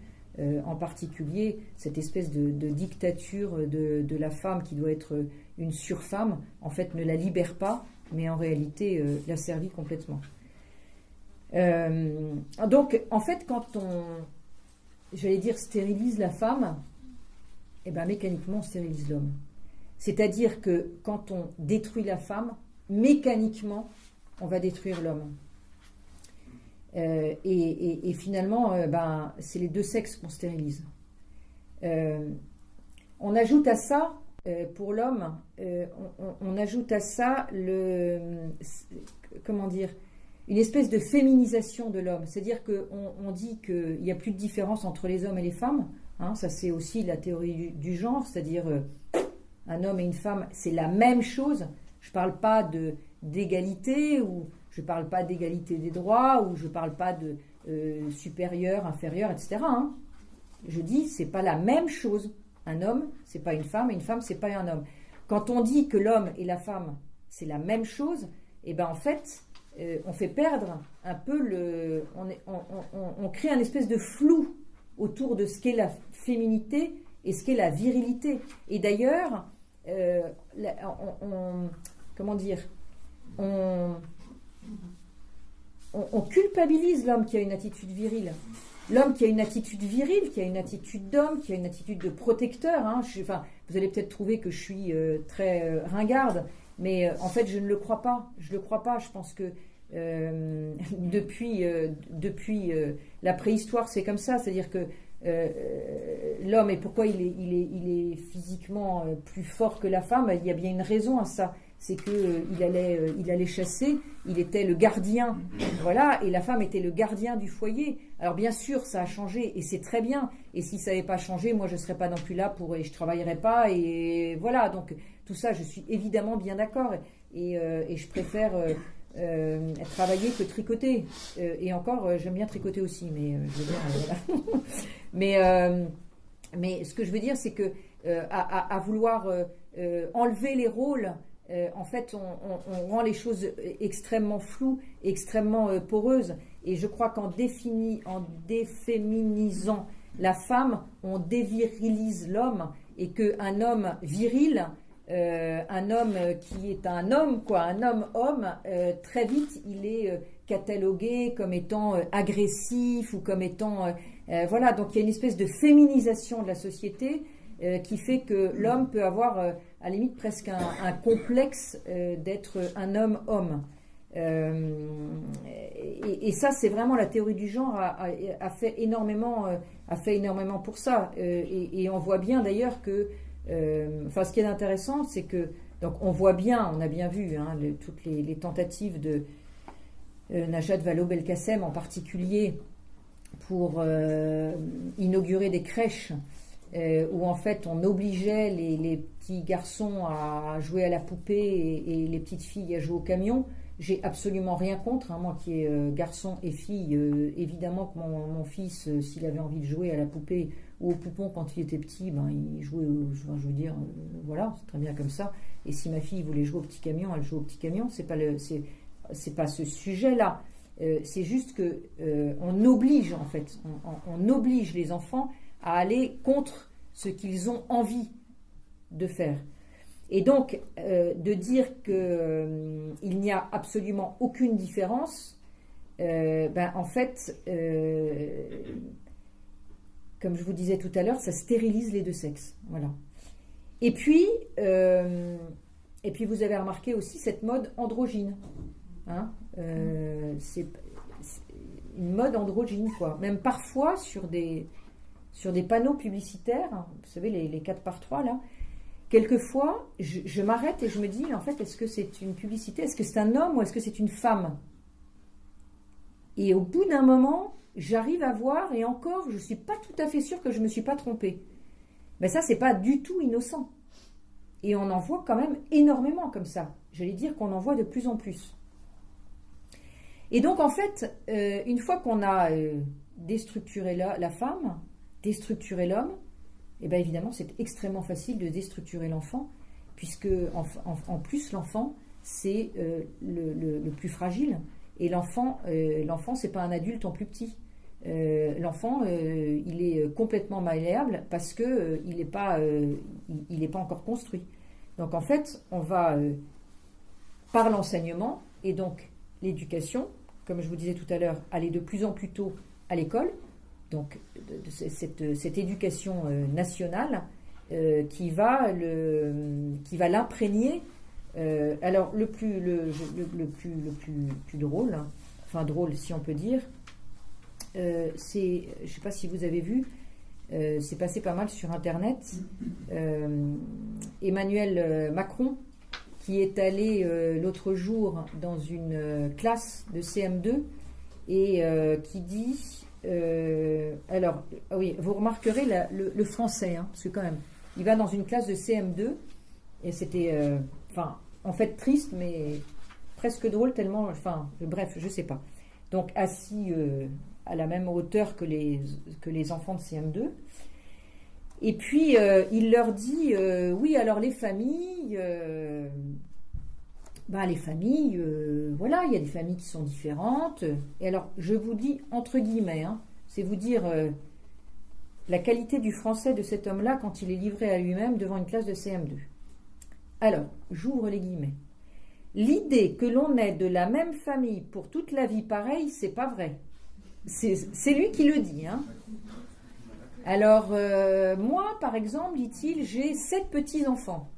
en particulier cette espèce de dictature de la femme qui doit être une surfemme, en fait ne la libère pas, mais en réalité la servit complètement. Donc en fait quand on, j'allais dire, stérilise la femme, mécaniquement on stérilise l'homme. C'est-à-dire que quand on détruit la femme, mécaniquement on va détruire l'homme. Et finalement, c'est les deux sexes qu'on stérilise. On ajoute à ça, pour l'homme, on ajoute à ça une espèce de féminisation de l'homme. C'est-à-dire qu'on dit qu'il n'y a plus de différence entre les hommes et les femmes. Hein, ça, c'est aussi la théorie du genre, c'est-à-dire un homme et une femme, c'est la même chose. Je ne parle pas d'égalité ou je ne parle pas d'égalité des droits, ou je ne parle pas de supérieur, inférieur, etc. Hein. Je dis, c'est pas la même chose. Un homme, c'est pas une femme, et une femme, c'est pas un homme. Quand on dit que l'homme et la femme, c'est la même chose, en fait, on fait perdre un peu on crée un espèce de flou autour de ce qu'est la féminité et ce qu'est la virilité. Et d'ailleurs, comment dire, on culpabilise l'homme qui a une attitude virile. L'homme qui a une attitude virile, qui a une attitude d'homme, qui a une attitude de protecteur. Hein. Vous allez peut-être trouver que je suis très ringarde, mais en fait, je ne le crois pas. Je ne le crois pas. Je pense que depuis la préhistoire, c'est comme ça. C'est-à-dire que l'homme, et pourquoi il est physiquement plus fort que la femme, il y a bien une raison à ça. C'est qu'il allait chasser, il était le gardien, voilà, et la femme était le gardien du foyer. Alors bien sûr, ça a changé, et c'est très bien. Et si ça n'avait pas changé, moi je ne serais pas non plus là et je ne travaillerais pas, et voilà. Donc tout ça, je suis évidemment bien d'accord, et je préfère travailler que tricoter. Et encore, j'aime bien tricoter aussi, mais je veux dire, voilà. Mais ce que je veux dire, c'est que à vouloir enlever les rôles, en fait, on rend les choses extrêmement floues, extrêmement poreuses. Et je crois qu'en déféminisant la femme, on dévirilise l'homme. Et qu'un homme viril, un homme qui est un homme, un homme-homme, très vite, il est catalogué comme étant agressif ou comme étant... voilà, donc il y a une espèce de féminisation de la société qui fait que l'homme peut avoir, à la limite, presque un complexe d'être un homme-homme. Et ça, c'est vraiment la théorie du genre a fait énormément pour ça. Et on voit bien d'ailleurs que, ce qui est intéressant, c'est que, donc on voit bien, on a bien vu toutes les tentatives de Najat Vallaud-Belkacem en particulier pour inaugurer des crèches où en fait on obligeait les petits garçons à jouer à la poupée et les petites filles à jouer au camion. J'ai absolument rien contre, moi qui est garçon et fille, évidemment que mon fils, s'il avait envie de jouer à la poupée ou au poupon quand il était petit, il jouait, je veux dire, voilà, c'est très bien comme ça. Et si ma fille voulait jouer au petit camion, elle joue au petit camion, c'est pas ce sujet-là. C'est juste que on oblige en fait, on oblige les enfants à aller contre ce qu'ils ont envie de faire. Et donc, de dire qu'il n'y a absolument aucune différence, en fait, comme je vous disais tout à l'heure, ça stérilise les deux sexes. Voilà. Et puis vous avez remarqué aussi cette mode androgyne. C'est une mode androgyne, quoi. Même parfois sur des panneaux publicitaires, vous savez, les 4x3 là, quelquefois, je m'arrête et je me dis, en fait, est-ce que c'est une publicité? Est-ce que c'est un homme ou est-ce que c'est une femme? Et au bout d'un moment, j'arrive à voir, et encore, je ne suis pas tout à fait sûre que je ne me suis pas trompée. Mais ça, c'est pas du tout innocent. Et on en voit quand même énormément comme ça. J'allais dire qu'on en voit de plus en plus. Et donc, en fait, une fois qu'on a déstructuré la femme, déstructuré l'homme, et bien évidemment, c'est extrêmement facile de déstructurer l'enfant, puisque en plus, l'enfant, c'est le plus fragile. Et l'enfant, c'est pas un adulte en plus petit. L'enfant, il est complètement malléable parce que il n'est pas encore construit. Donc en fait, on va par l'enseignement et donc l'éducation, comme je vous disais tout à l'heure, aller de plus en plus tôt à l'école. Donc cette éducation nationale qui va l'imprégner. Alors le plus drôle, enfin drôle si on peut dire, c'est, je ne sais pas si vous avez vu, c'est passé pas mal sur internet, Emmanuel Macron qui est allé l'autre jour dans une classe de CM2 et qui dit alors oui, vous remarquerez le français, parce que quand même il va dans une classe de CM2 et c'était en fait triste mais presque drôle tellement, bref, je sais pas, donc assis à la même hauteur que les enfants de CM2 et puis il leur dit oui, alors les familles les familles, voilà, il y a des familles qui sont différentes. Et alors, je vous dis entre guillemets, hein, c'est vous dire la qualité du français de cet homme-là quand il est livré à lui-même devant une classe de CM2. Alors, j'ouvre les guillemets. L'idée que l'on est de la même famille pour toute la vie pareil, c'est pas vrai. C'est lui qui le dit, hein. Alors, moi, par exemple, dit-il, j'ai 7 petits-enfants.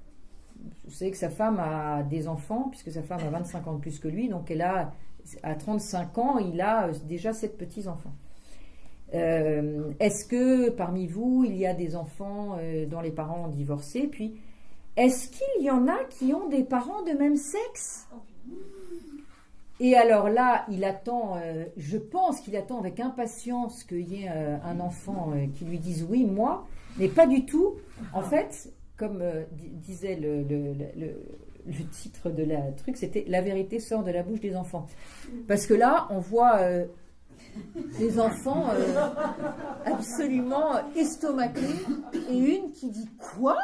Vous savez que sa femme a des enfants, puisque sa femme a 25 ans de plus que lui, donc elle a, à 35 ans, il a déjà 7 petits-enfants. Est-ce que parmi vous, il y a des enfants dont les parents ont divorcé? Puis, est-ce qu'il y en a qui ont des parents de même sexe? Et alors là, il attend, je pense qu'il attend avec impatience qu'il y ait un enfant qui lui dise oui, moi, mais pas du tout. En fait, comme disait le titre de la truc, c'était « La vérité sort de la bouche des enfants ». Parce que là, on voit des enfants absolument estomaqués et une qui dit « Quoi ?»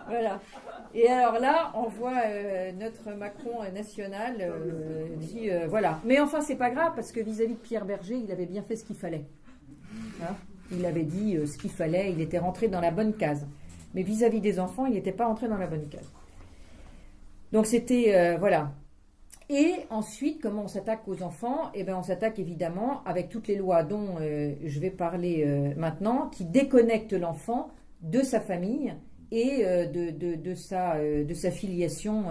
Voilà. Et alors là, on voit notre Macron national dit voilà. Mais enfin, c'est pas grave parce que vis-à-vis de Pierre Berger, il avait bien fait ce qu'il fallait. Hein, il avait dit ce qu'il fallait, il était rentré dans la bonne case. Mais vis-à-vis des enfants, il n'était pas rentré dans la bonne case. Donc c'était voilà. Et ensuite, comment on s'attaque aux enfants? Eh bien, on s'attaque évidemment avec toutes les lois dont je vais parler maintenant, qui déconnectent l'enfant de sa famille et de sa filiation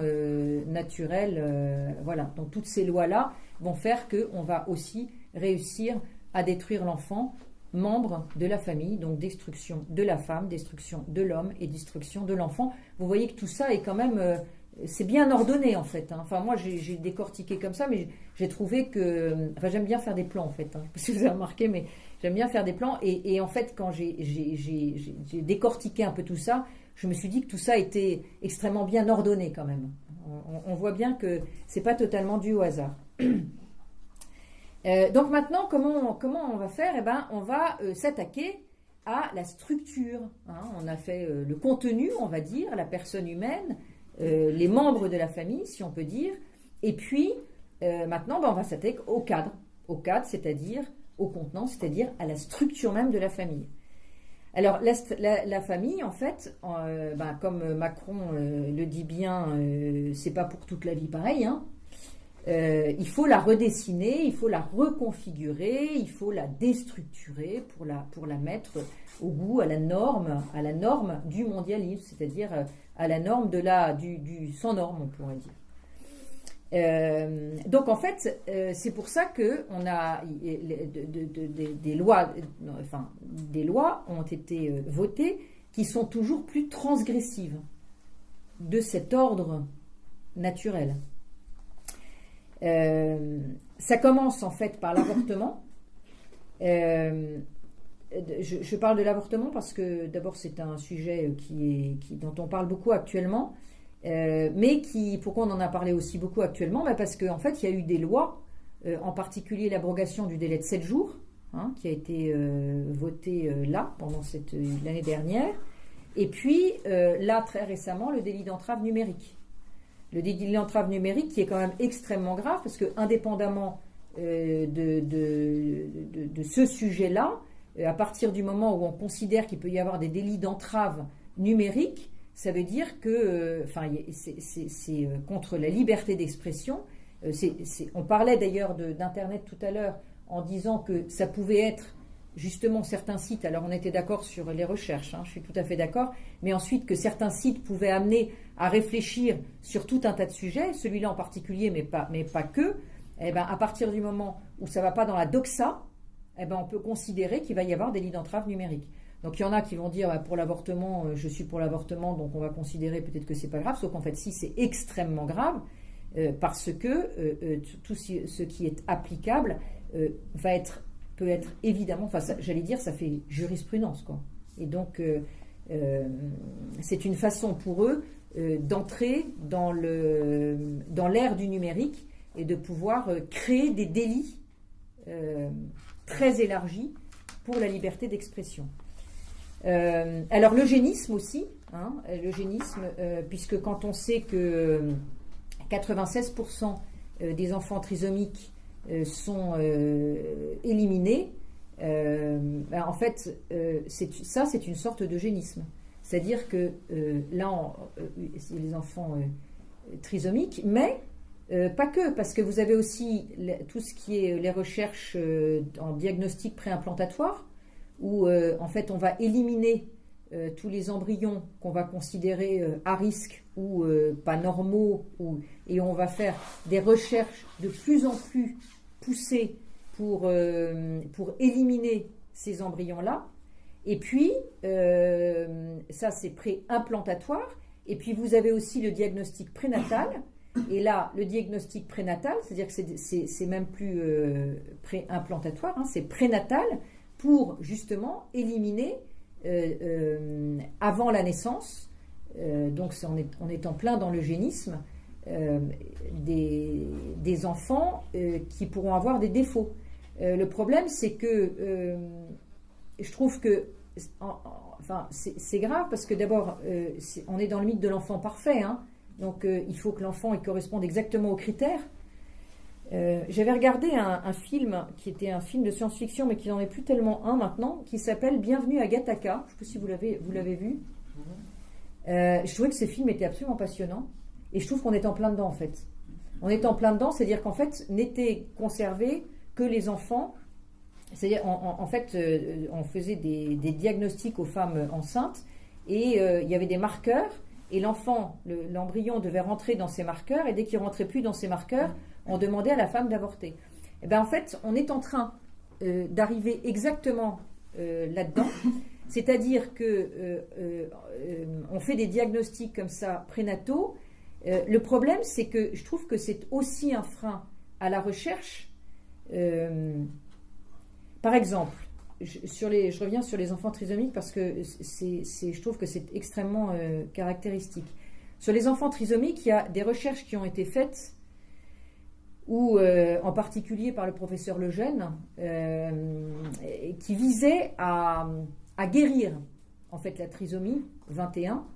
naturelle. Voilà. Donc toutes ces lois-là vont faire qu'on va aussi réussir à détruire l'enfant, membre de la famille, donc destruction de la femme, destruction de l'homme et destruction de l'enfant. Vous voyez que tout ça est quand même... c'est bien ordonné en fait. Hein. Enfin, moi j'ai décortiqué comme ça, mais j'ai trouvé que... Enfin, j'aime bien faire des plans en fait. Hein. Je ne sais pas si vous avez remarqué, mais j'aime bien faire des plans. Et en fait, quand j'ai décortiqué un peu tout ça, je me suis dit que tout ça était extrêmement bien ordonné quand même. On voit bien que c'est pas totalement dû au hasard. Donc maintenant, comment on va faire? Eh ben, on va s'attaquer à la structure. Hein. On a fait le contenu, on va dire, la personne humaine, les membres de la famille, si on peut dire. Et puis, maintenant, on va s'attaquer au cadre. Au cadre, c'est-à-dire au contenant, c'est-à-dire à la structure même de la famille. Alors, la famille, en fait, comme Macron le dit bien, c'est pas pour toute la vie pareil, hein. Il faut la redessiner, il faut la reconfigurer, il faut la déstructurer pour la mettre au goût, à la norme du mondialisme, c'est-à-dire à la norme du sans norme, on pourrait dire. Donc en fait, c'est pour ça qu'on a des lois ont été votées qui sont toujours plus transgressives de cet ordre naturel. Ça commence en fait par l'avortement. Je parle de l'avortement parce que d'abord c'est un sujet dont on parle beaucoup actuellement, mais pourquoi on en a parlé aussi beaucoup actuellement? Parce qu'en fait il y a eu des lois, en particulier l'abrogation du délai de 7 jours, hein, qui a été votée pendant l'année dernière, et puis là très récemment le délit d'entrave numérique. Le délit d'entrave numérique qui est quand même extrêmement grave parce que indépendamment de ce sujet-là, à partir du moment où on considère qu'il peut y avoir des délits d'entrave numérique, ça veut dire que c'est contre la liberté d'expression. On parlait d'ailleurs d'Internet tout à l'heure en disant que ça pouvait être justement certains sites, alors on était d'accord sur les recherches, hein, je suis tout à fait d'accord, mais ensuite que certains sites pouvaient amener à réfléchir sur tout un tas de sujets, celui-là en particulier, mais pas que, eh ben, à partir du moment où ça ne va pas dans la doxa, eh ben, on peut considérer qu'il va y avoir des délits d'entrave numérique. Donc il y en a qui vont dire pour l'avortement, je suis pour l'avortement, donc on va considérer peut-être que c'est pas grave, sauf qu'en fait si c'est extrêmement grave, parce que tout ce qui est applicable peut être évidemment, enfin j'allais dire ça fait jurisprudence quoi. Et donc c'est une façon pour eux d'entrer dans l'ère du numérique et de pouvoir créer des délits très élargis pour la liberté d'expression. Alors l'eugénisme aussi, hein, l'eugénisme, puisque quand on sait que 96% des enfants trisomiques sont éliminés, en fait, c'est une sorte d'eugénisme. C'est-à-dire que là, c'est les enfants trisomiques, mais pas que, parce que vous avez aussi tout ce qui est les recherches en diagnostic préimplantatoire, où en fait on va éliminer tous les embryons qu'on va considérer à risque ou pas normaux, et on va faire des recherches de plus en plus poussées pour éliminer ces embryons-là. Et puis, ça c'est préimplantatoire. Et puis vous avez aussi le diagnostic prénatal. Et là, le diagnostic prénatal, c'est-à-dire que c'est même plus préimplantatoire, hein, c'est prénatal pour justement éliminer avant la naissance, donc on est en plein dans l'eugénisme, des enfants qui pourront avoir des défauts. Le problème, c'est que je trouve que c'est grave parce que d'abord, on est dans le mythe de l'enfant parfait, hein, donc il faut que l'enfant il corresponde exactement aux critères. J'avais regardé un film qui était un film de science-fiction, mais qui n'en est plus tellement un maintenant, qui s'appelle Bienvenue à Gattaca. Je ne sais pas si vous l'avez vu. Je trouvais que ce film était absolument passionnant, et je trouve qu'on est en plein dedans en fait. On est en plein dedans, c'est-à-dire qu'en fait n'étaient conservés que les enfants. C'est-à-dire en fait on faisait des diagnostics aux femmes enceintes, et il y avait des marqueurs, et l'embryon devait rentrer dans ces marqueurs, et dès qu'il ne rentrait plus dans ces marqueurs, on demandait à la femme d'avorter. Et bien en fait, on est en train d'arriver exactement là-dedans, c'est-à-dire que on fait des diagnostics comme ça prénataux. Le problème, c'est que je trouve que c'est aussi un frein à la recherche. Par exemple, je reviens sur les enfants trisomiques parce que je trouve que c'est extrêmement caractéristique. Sur les enfants trisomiques, il y a des recherches qui ont été faites, ou en particulier par le professeur Lejeune, qui visait à guérir en fait la trisomie 21,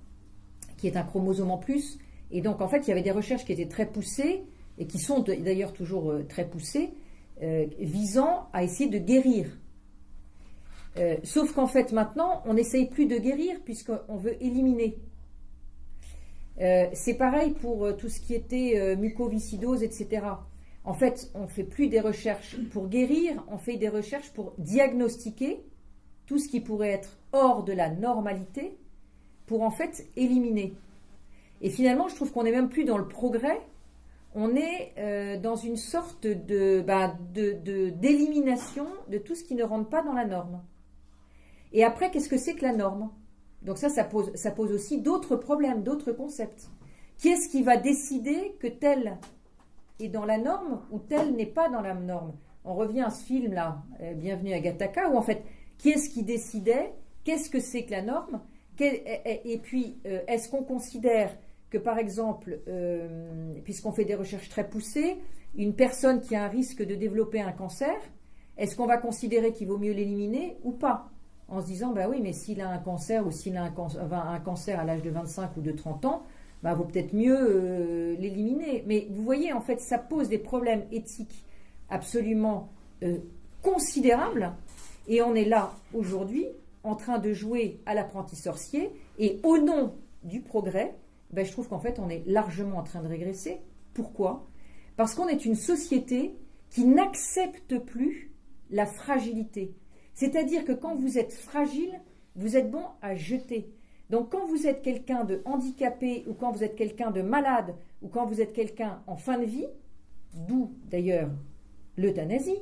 qui est un chromosome en plus. Et donc en fait il y avait des recherches qui étaient très poussées, et qui sont d'ailleurs toujours très poussées, visant à essayer de guérir. Sauf qu'en fait maintenant on n'essaye plus de guérir puisqu'on veut éliminer. C'est pareil pour tout ce qui était mucoviscidose, etc. En fait, on ne fait plus des recherches pour guérir, on fait des recherches pour diagnostiquer tout ce qui pourrait être hors de la normalité, pour en fait éliminer. Et finalement, je trouve qu'on n'est même plus dans le progrès, on est dans une sorte d'élimination de tout ce qui ne rentre pas dans la norme. Et après, qu'est-ce que c'est que la norme? Donc ça pose aussi d'autres problèmes, d'autres concepts. Qui est-ce qui va décider que tel est dans la norme ou tel n'est pas dans la norme? On revient à ce film-là, Bienvenue à Gattaca, où en fait, qui est-ce qui décidait? Qu'est-ce que c'est que la norme? Et puis, est-ce qu'on considère que, par exemple, puisqu'on fait des recherches très poussées, une personne qui a un risque de développer un cancer, est-ce qu'on va considérer qu'il vaut mieux l'éliminer ou pas? En se disant, bah oui, mais s'il a un cancer, ou s'il a un cancer à l'âge de 25 ou de 30 ans, bah, vaut peut-être mieux l'éliminer. Mais vous voyez, en fait, ça pose des problèmes éthiques absolument considérables, et on est là, aujourd'hui, en train de jouer à l'apprenti sorcier, et au nom du progrès, ben, je trouve qu'en fait, on est largement en train de régresser. Pourquoi? Parce qu'on est une société qui n'accepte plus la fragilité. C'est-à-dire que quand vous êtes fragile, vous êtes bon à jeter. Donc quand vous êtes quelqu'un de handicapé, ou quand vous êtes quelqu'un de malade, ou quand vous êtes quelqu'un en fin de vie, d'où d'ailleurs l'euthanasie,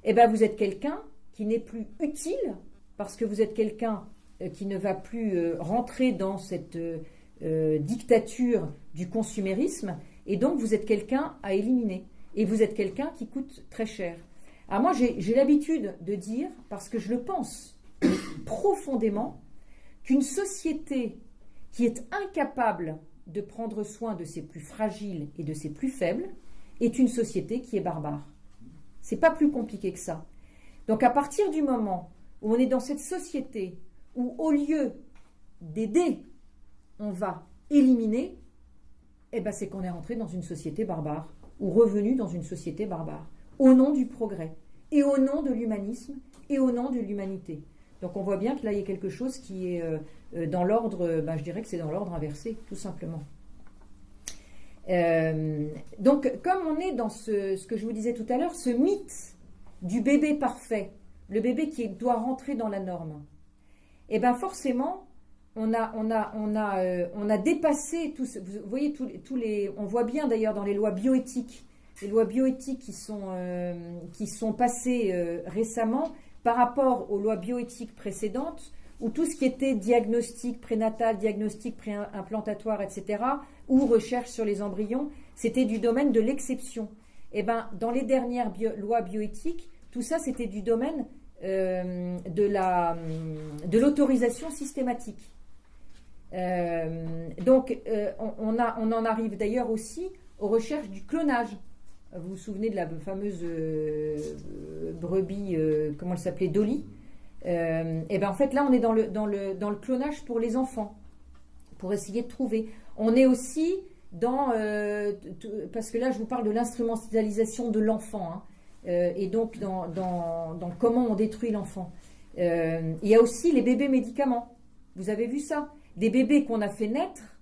eh ben vous êtes quelqu'un qui n'est plus utile, parce que vous êtes quelqu'un qui ne va plus rentrer dans cette dictature du consumérisme, et donc vous êtes quelqu'un à éliminer. Et vous êtes quelqu'un qui coûte très cher. Alors moi, j'ai l'habitude de dire, parce que je le pense profondément, qu'une société qui est incapable de prendre soin de ses plus fragiles et de ses plus faibles est une société qui est barbare. C'est pas plus compliqué que ça. Donc à partir du moment où on est dans cette société où au lieu d'aider, on va éliminer, eh ben c'est qu'on est rentré dans une société barbare, ou revenu dans une société barbare, au nom du progrès, et au nom de l'humanisme, et au nom de l'humanité. Donc on voit bien que là, il y a quelque chose qui est dans l'ordre, je dirais que c'est dans l'ordre inversé, tout simplement. Donc comme on est dans ce que je vous disais tout à l'heure, ce mythe du bébé parfait, le bébé qui doit rentrer dans la norme, et bien forcément, on a dépassé tous. Vous voyez tous les. On voit bien d'ailleurs dans les lois bioéthiques qui sont passées récemment par rapport aux lois bioéthiques précédentes, où tout ce qui était diagnostic prénatal, diagnostic préimplantatoire, etc., ou recherche sur les embryons, c'était du domaine de l'exception. Et ben dans les dernières lois bioéthiques, tout ça c'était du domaine de l'autorisation systématique. Donc on en arrive d'ailleurs aussi aux recherches du clonage. Vous vous souvenez de la fameuse brebis, comment elle s'appelait, Dolly. Et ben en fait là on est dans le clonage pour les enfants, pour essayer de trouver. On est aussi dans parce que là je vous parle de l'instrumentalisation de l'enfant, hein, et donc dans comment on détruit l'enfant. Il y a aussi les bébés médicaments. Vous avez vu ça? Des bébés qu'on a fait naître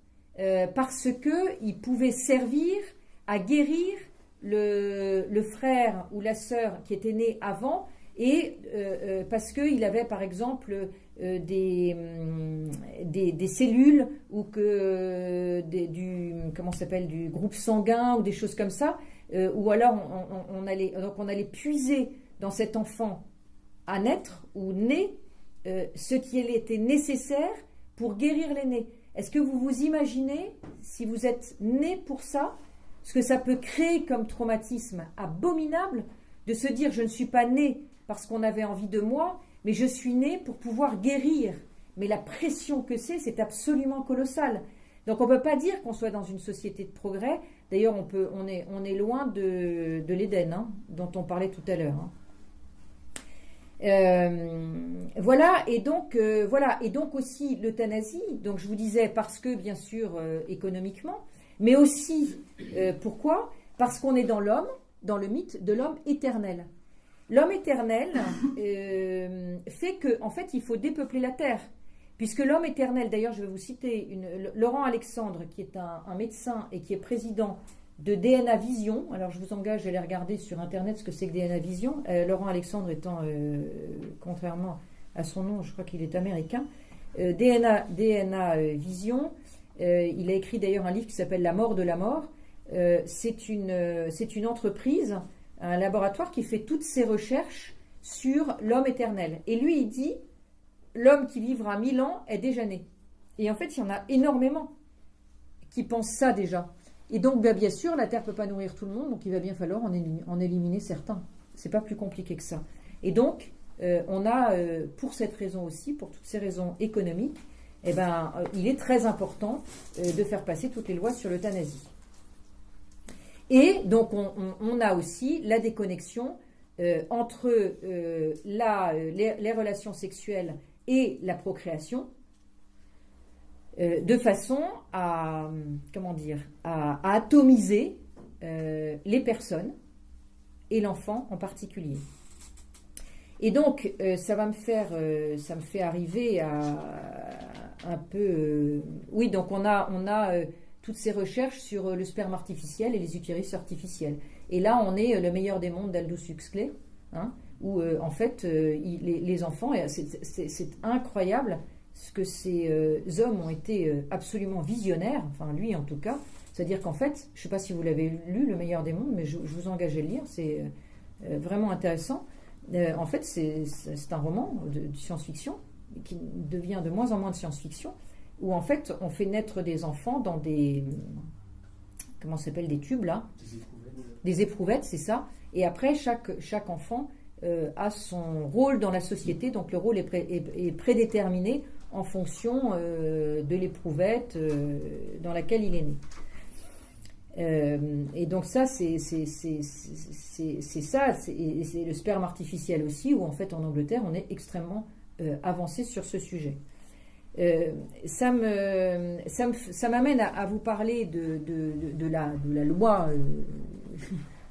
parce qu'ils pouvaient servir à guérir le frère ou la sœur qui était né avant, et parce qu'il avait par exemple des cellules ou que du groupe sanguin ou des choses comme ça, ou alors on allait puiser dans cet enfant à naître ou né ce qui était nécessaire pour guérir l'aîné. Est-ce que vous vous imaginez, si vous êtes né pour ça, ce que ça peut créer comme traumatisme abominable, de se dire je ne suis pas né parce qu'on avait envie de moi, mais je suis né pour pouvoir guérir. Mais la pression que c'est absolument colossal. Donc on ne peut pas dire qu'on soit dans une société de progrès. D'ailleurs, on est loin de l'Éden, hein, dont on parlait tout à l'heure. Hein. Voilà, et donc aussi l'euthanasie. Donc je vous disais parce que bien sûr économiquement, mais aussi pourquoi? Parce qu'on est dans le mythe de l'homme éternel. L'homme éternel fait que en fait il faut dépeupler la terre, puisque l'homme éternel. D'ailleurs, je vais vous citer Laurent Alexandre, qui est un médecin et qui est président de DNA Vision. Alors je vous engage à aller regarder sur internet ce que c'est que DNA Vision. Laurent Alexandre étant, contrairement à son nom, je crois qu'il est américain. DNA Vision. Il a écrit d'ailleurs un livre qui s'appelle La mort de la mort. C'est une entreprise, un laboratoire qui fait toutes ses recherches sur l'homme éternel. Et lui, il dit, l'homme qui vivra 1000 ans est déjà né. Et en fait, il y en a énormément qui pensent ça déjà. Et donc, bien sûr, la Terre ne peut pas nourrir tout le monde, donc il va bien falloir en éliminer certains. C'est pas plus compliqué que ça. Et donc, on a, pour cette raison aussi, pour toutes ces raisons économiques, il est très important de faire passer toutes les lois sur l'euthanasie. Et donc, on a aussi la déconnexion entre les relations sexuelles et la procréation, de façon à atomiser les personnes et l'enfant en particulier. Et donc, ça me fait arriver à un peu... oui, donc on a toutes ces recherches sur le sperme artificiel et les utérus artificiels. Et là, on est le meilleur des mondes d'Aldous Huxley, hein, où en fait, les enfants, c'est incroyable ce que ces hommes ont été absolument visionnaires, enfin lui en tout cas, c'est-à-dire qu'en fait, je ne sais pas si vous l'avez lu, Le meilleur des mondes, mais je vous engage à le lire, c'est vraiment intéressant. En fait, c'est un roman de science-fiction qui devient de moins en moins de science-fiction, où en fait, on fait naître des enfants dans des... comment ça s'appelle, des tubes, là? Des éprouvettes, c'est ça. Et après, chaque enfant a son rôle dans la société, donc le rôle est prédéterminé en fonction de l'éprouvette dans laquelle il est né. Et donc ça, c'est ça, c'est le sperme artificiel aussi, où en fait en Angleterre, on est extrêmement avancer sur ce sujet. Ça m'amène à vous parler de la loi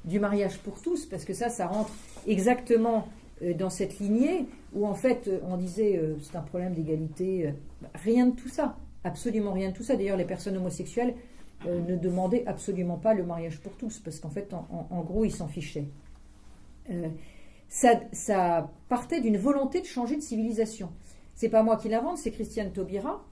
du mariage pour tous, parce que ça rentre exactement dans cette lignée où en fait on disait c'est un problème d'égalité. Rien de tout ça, absolument rien de tout ça. D'ailleurs, les personnes homosexuelles ne demandaient absolument pas le mariage pour tous, parce qu'en fait, en gros, ils s'en fichaient. Ça partait d'une volonté de changer de civilisation. C'est pas moi qui l'invente, c'est Christiane Taubira,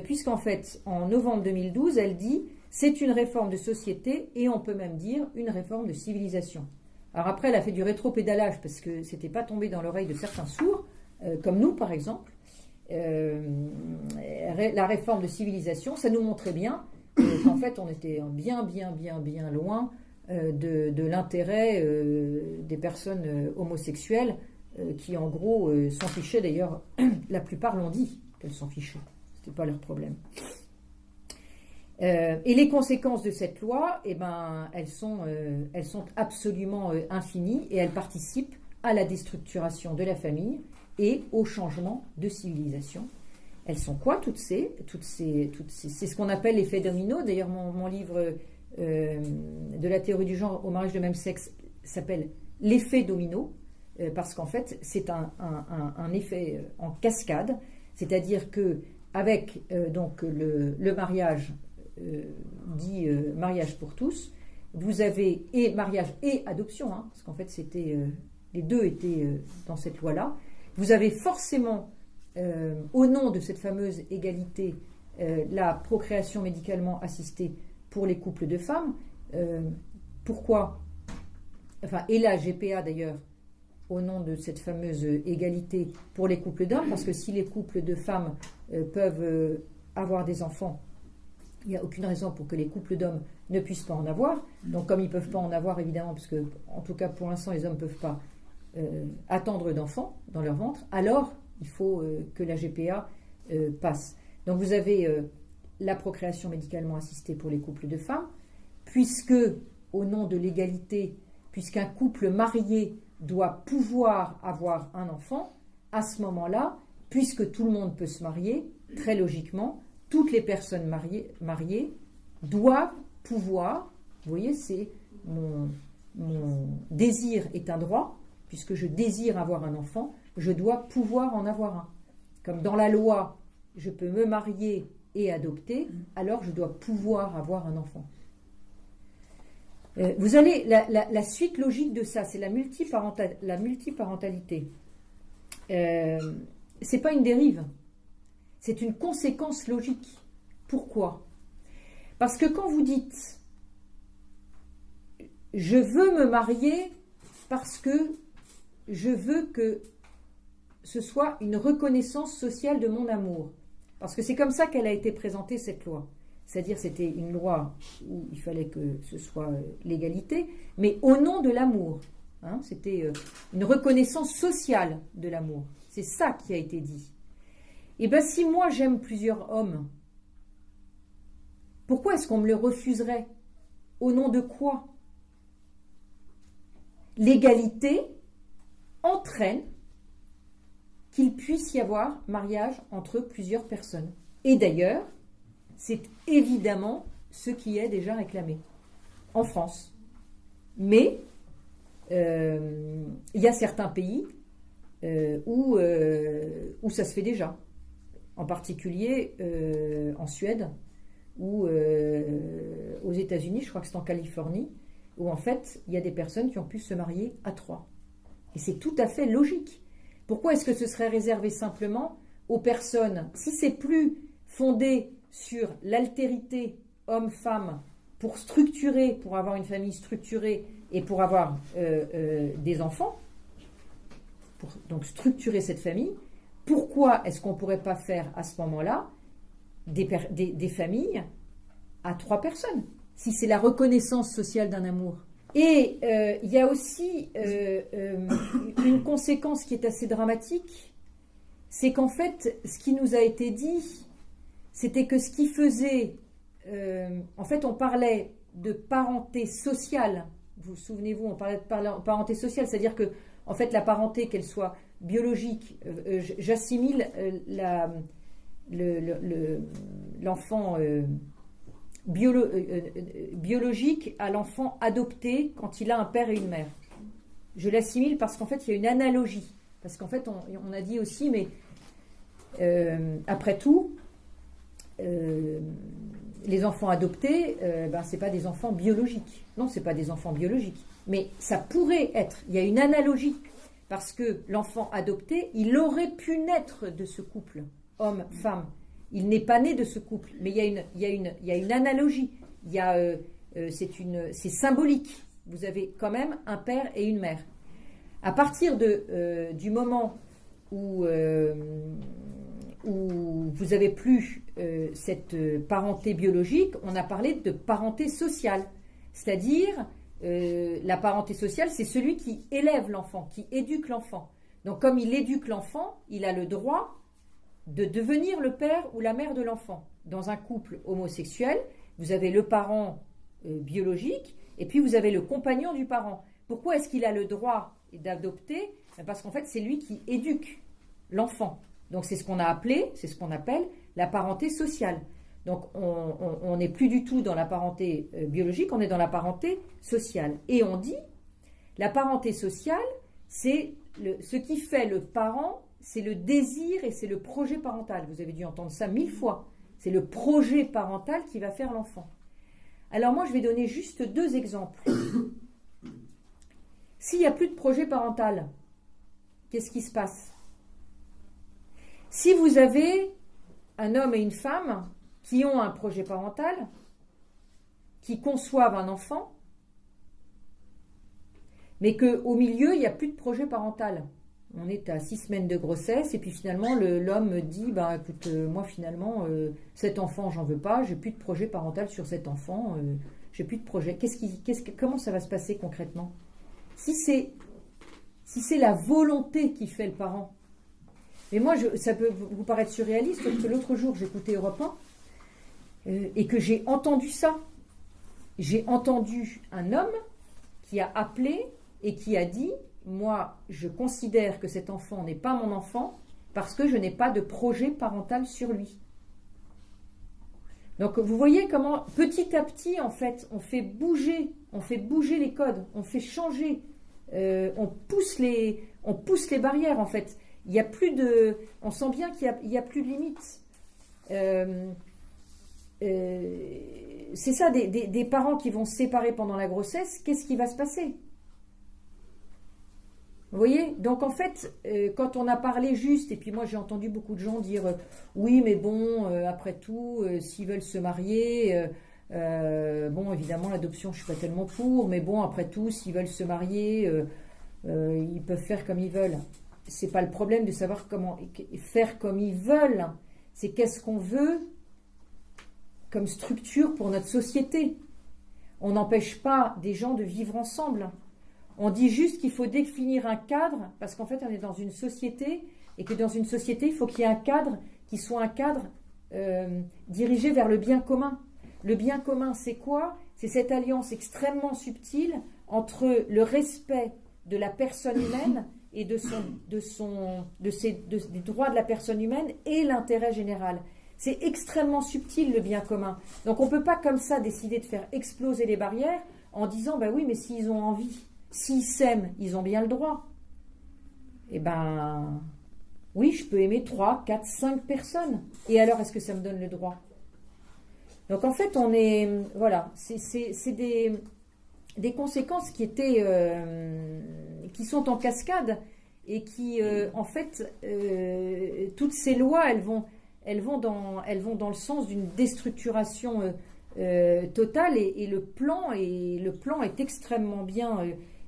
puisqu'en fait, en novembre 2012, elle dit « c'est une réforme de société et on peut même dire une réforme de civilisation ». Alors après, elle a fait du rétro-pédalage parce que c'était pas tombé dans l'oreille de certains sourds, comme nous par exemple. La réforme de civilisation, ça nous montrait bien qu'en fait, on était bien loin de l'intérêt des personnes homosexuelles qui en gros s'en fichaient. D'ailleurs, la plupart l'ont dit qu'elles s'en fichaient, c'était pas leur problème. Et les conséquences de cette loi, elles sont absolument infinies et elles participent à la déstructuration de la famille et au changement de civilisation. Elles sont quoi toutes ces c'est ce qu'on appelle l'effet domino. D'ailleurs, mon livre de la théorie du genre au mariage de même sexe s'appelle l'effet domino. Parce qu'en fait, c'est un effet en cascade, c'est-à-dire que avec donc le mariage dit mariage pour tous, vous avez et mariage et adoption, parce qu'en fait c'était les deux étaient dans cette loi-là. Vous avez forcément, au nom de cette fameuse égalité, la procréation médicalement assistée pour les couples de femmes. Pourquoi ? Enfin, et la GPA d'ailleurs, au nom de cette fameuse égalité pour les couples d'hommes, parce que si les couples de femmes peuvent avoir des enfants, il n'y a aucune raison pour que les couples d'hommes ne puissent pas en avoir. Donc comme ils ne peuvent pas en avoir, évidemment, parce que en tout cas pour l'instant les hommes ne peuvent pas attendre d'enfants dans leur ventre, alors il faut que la GPA passe. Donc vous avez la procréation médicalement assistée pour les couples de femmes, puisque au nom de l'égalité, puisqu'un couple marié doit pouvoir avoir un enfant, à ce moment-là, puisque tout le monde peut se marier, très logiquement, toutes les personnes mariées doivent pouvoir, vous voyez, c'est mon désir est un droit, puisque je désire avoir un enfant, je dois pouvoir en avoir un. Comme dans la loi, je peux me marier et adopter, alors je dois pouvoir avoir un enfant. Vous allez, la suite logique de ça, c'est la multiparentalité. C'est pas une dérive, c'est une conséquence logique. Pourquoi ? Parce que quand vous dites « je veux me marier parce que je veux que ce soit une reconnaissance sociale de mon amour », parce que c'est comme ça qu'elle a été présentée, cette loi. C'est-à-dire c'était une loi où il fallait que ce soit l'égalité, mais au nom de l'amour. C'était une reconnaissance sociale de l'amour. C'est ça qui a été dit. Et bien si moi j'aime plusieurs hommes, pourquoi est-ce qu'on me le refuserait ? Au nom de quoi ? L'égalité entraîne qu'il puisse y avoir mariage entre plusieurs personnes. Et d'ailleurs, c'est évidemment ce qui est déjà réclamé en France. Mais il y a certains pays où ça se fait déjà. En particulier en Suède ou aux États-Unis, je crois que c'est en Californie, où en fait, il y a des personnes qui ont pu se marier à 3. Et c'est tout à fait logique. Pourquoi est-ce que ce serait réservé simplement aux personnes, si c'est plus fondé sur l'altérité homme-femme pour structurer, pour avoir une famille structurée et pour avoir des enfants, pour donc structurer cette famille, pourquoi est-ce qu'on ne pourrait pas faire à ce moment-là des familles à 3 personnes, si c'est la reconnaissance sociale d'un amour? Et il y a aussi une conséquence qui est assez dramatique, c'est qu'en fait, ce qui nous a été dit, c'était que ce qui faisait... en fait, on parlait de parenté sociale. Vous souvenez-vous, on parlait de parenté sociale, c'est-à-dire que, en fait, la parenté, qu'elle soit biologique, j'assimile l'enfant biologique à l'enfant adopté quand il a un père et une mère. Je l'assimile parce qu'en fait, il y a une analogie. Parce qu'en fait, on a dit aussi, mais après tout, les enfants adoptés, c'est pas des enfants biologiques. Non, c'est pas des enfants biologiques. Mais ça pourrait être. Il y a une analogie. Parce que l'enfant adopté, il aurait pu naître de ce couple, homme-femme. Il n'est pas né de ce couple. Mais il y a une analogie. C'est symbolique. Vous avez quand même un père et une mère. À partir du moment où vous n'avez plus cette parenté biologique, on a parlé de parenté sociale. C'est-à-dire, la parenté sociale, c'est celui qui élève l'enfant, qui éduque l'enfant. Donc, comme il éduque l'enfant, il a le droit de devenir le père ou la mère de l'enfant. Dans un couple homosexuel, vous avez le parent biologique et puis vous avez le compagnon du parent. Pourquoi est-ce qu'il a le droit d'adopter? Parce qu'en fait, c'est lui qui éduque l'enfant. Donc, c'est ce qu'on appelle la parenté sociale. Donc, on n'est plus du tout dans la parenté biologique, on est dans la parenté sociale. Et on dit, la parenté sociale, c'est ce qui fait le parent, c'est le désir et c'est le projet parental. Vous avez dû entendre ça 1000 fois. C'est le projet parental qui va faire l'enfant. Alors moi, je vais donner juste 2 exemples. S'il n'y a plus de projet parental, qu'est-ce qui se passe? Si vous avez un homme et une femme qui ont un projet parental, qui conçoivent un enfant, mais qu'au milieu, il n'y a plus de projet parental. On est à 6 semaines de grossesse, et puis finalement, l'homme dit, écoute, moi finalement, cet enfant, j'en veux pas, j'ai plus de projet parental sur cet enfant, j'ai plus de projet. Comment ça va se passer concrètement? Si c'est la volonté qui fait le parent. Mais moi, ça peut vous paraître surréaliste, parce que l'autre jour, j'écoutais Europe 1, et que j'ai entendu ça. J'ai entendu un homme qui a appelé et qui a dit, moi, je considère que cet enfant n'est pas mon enfant parce que je n'ai pas de projet parental sur lui. Donc, vous voyez comment, petit à petit, en fait, on fait bouger les codes, on fait changer, on pousse les barrières, en fait. Il y a plus de, on sent bien qu'il y a plus de limites. C'est ça, des parents qui vont se séparer pendant la grossesse, qu'est-ce qui va se passer? Vous voyez? Donc en fait, quand on a parlé juste, et puis moi j'ai entendu beaucoup de gens dire oui, mais bon, après tout, s'ils veulent se marier, bon, évidemment, l'adoption, je ne suis pas tellement pour, mais bon, après tout, s'ils veulent se marier, ils peuvent faire comme ils veulent. C'est pas le problème de savoir comment faire comme ils veulent, c'est qu'est-ce qu'on veut comme structure pour notre société. On n'empêche pas des gens de vivre ensemble. On dit juste qu'il faut définir un cadre, parce qu'en fait, on est dans une société, et que dans une société, il faut qu'il y ait un cadre qui soit un cadre dirigé vers le bien commun. Le bien commun, c'est quoi? C'est cette alliance extrêmement subtile entre le respect de la personne humaine et des droits de la personne humaine et l'intérêt général. C'est extrêmement subtil, le bien commun. Donc on ne peut pas comme ça décider de faire exploser les barrières en disant, ben oui, mais s'ils ont envie, s'ils s'aiment, ils ont bien le droit. Eh ben, oui, je peux aimer 3, 4, 5 personnes. Et alors, est-ce que ça me donne le droit? Donc en fait, on est, voilà, c'est des conséquences qui sont en cascade et qui, en fait, toutes ces lois, elles vont dans le sens d'une déstructuration totale et le plan est extrêmement bien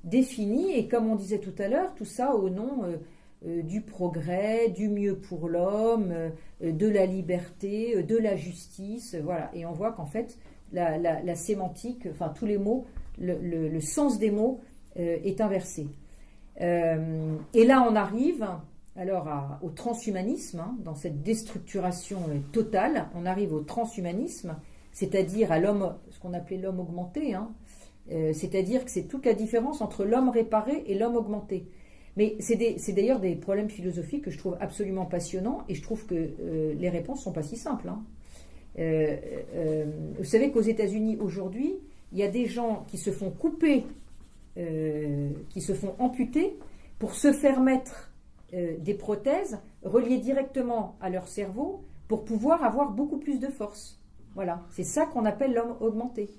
défini et comme on disait tout à l'heure, tout ça au nom du progrès, du mieux pour l'homme, de la liberté, de la justice, voilà. Et on voit qu'en fait la sémantique, enfin tous les mots, le sens des mots est inversé. Et là on arrive alors au transhumanisme, hein, dans cette déstructuration totale, on arrive au transhumanisme, c'est-à-dire à l'homme, ce qu'on appelait l'homme augmenté, hein, c'est-à-dire que c'est toute la différence entre l'homme réparé et l'homme augmenté. Mais c'est d'ailleurs des problèmes philosophiques que je trouve absolument passionnants et je trouve que les réponses ne sont pas si simples. Hein. Vous savez qu'aux États-Unis aujourd'hui, il y a des gens qui se font couper, qui se font amputer pour se faire mettre des prothèses reliées directement à leur cerveau pour pouvoir avoir beaucoup plus de force. Voilà, c'est ça qu'on appelle l'homme augmenté.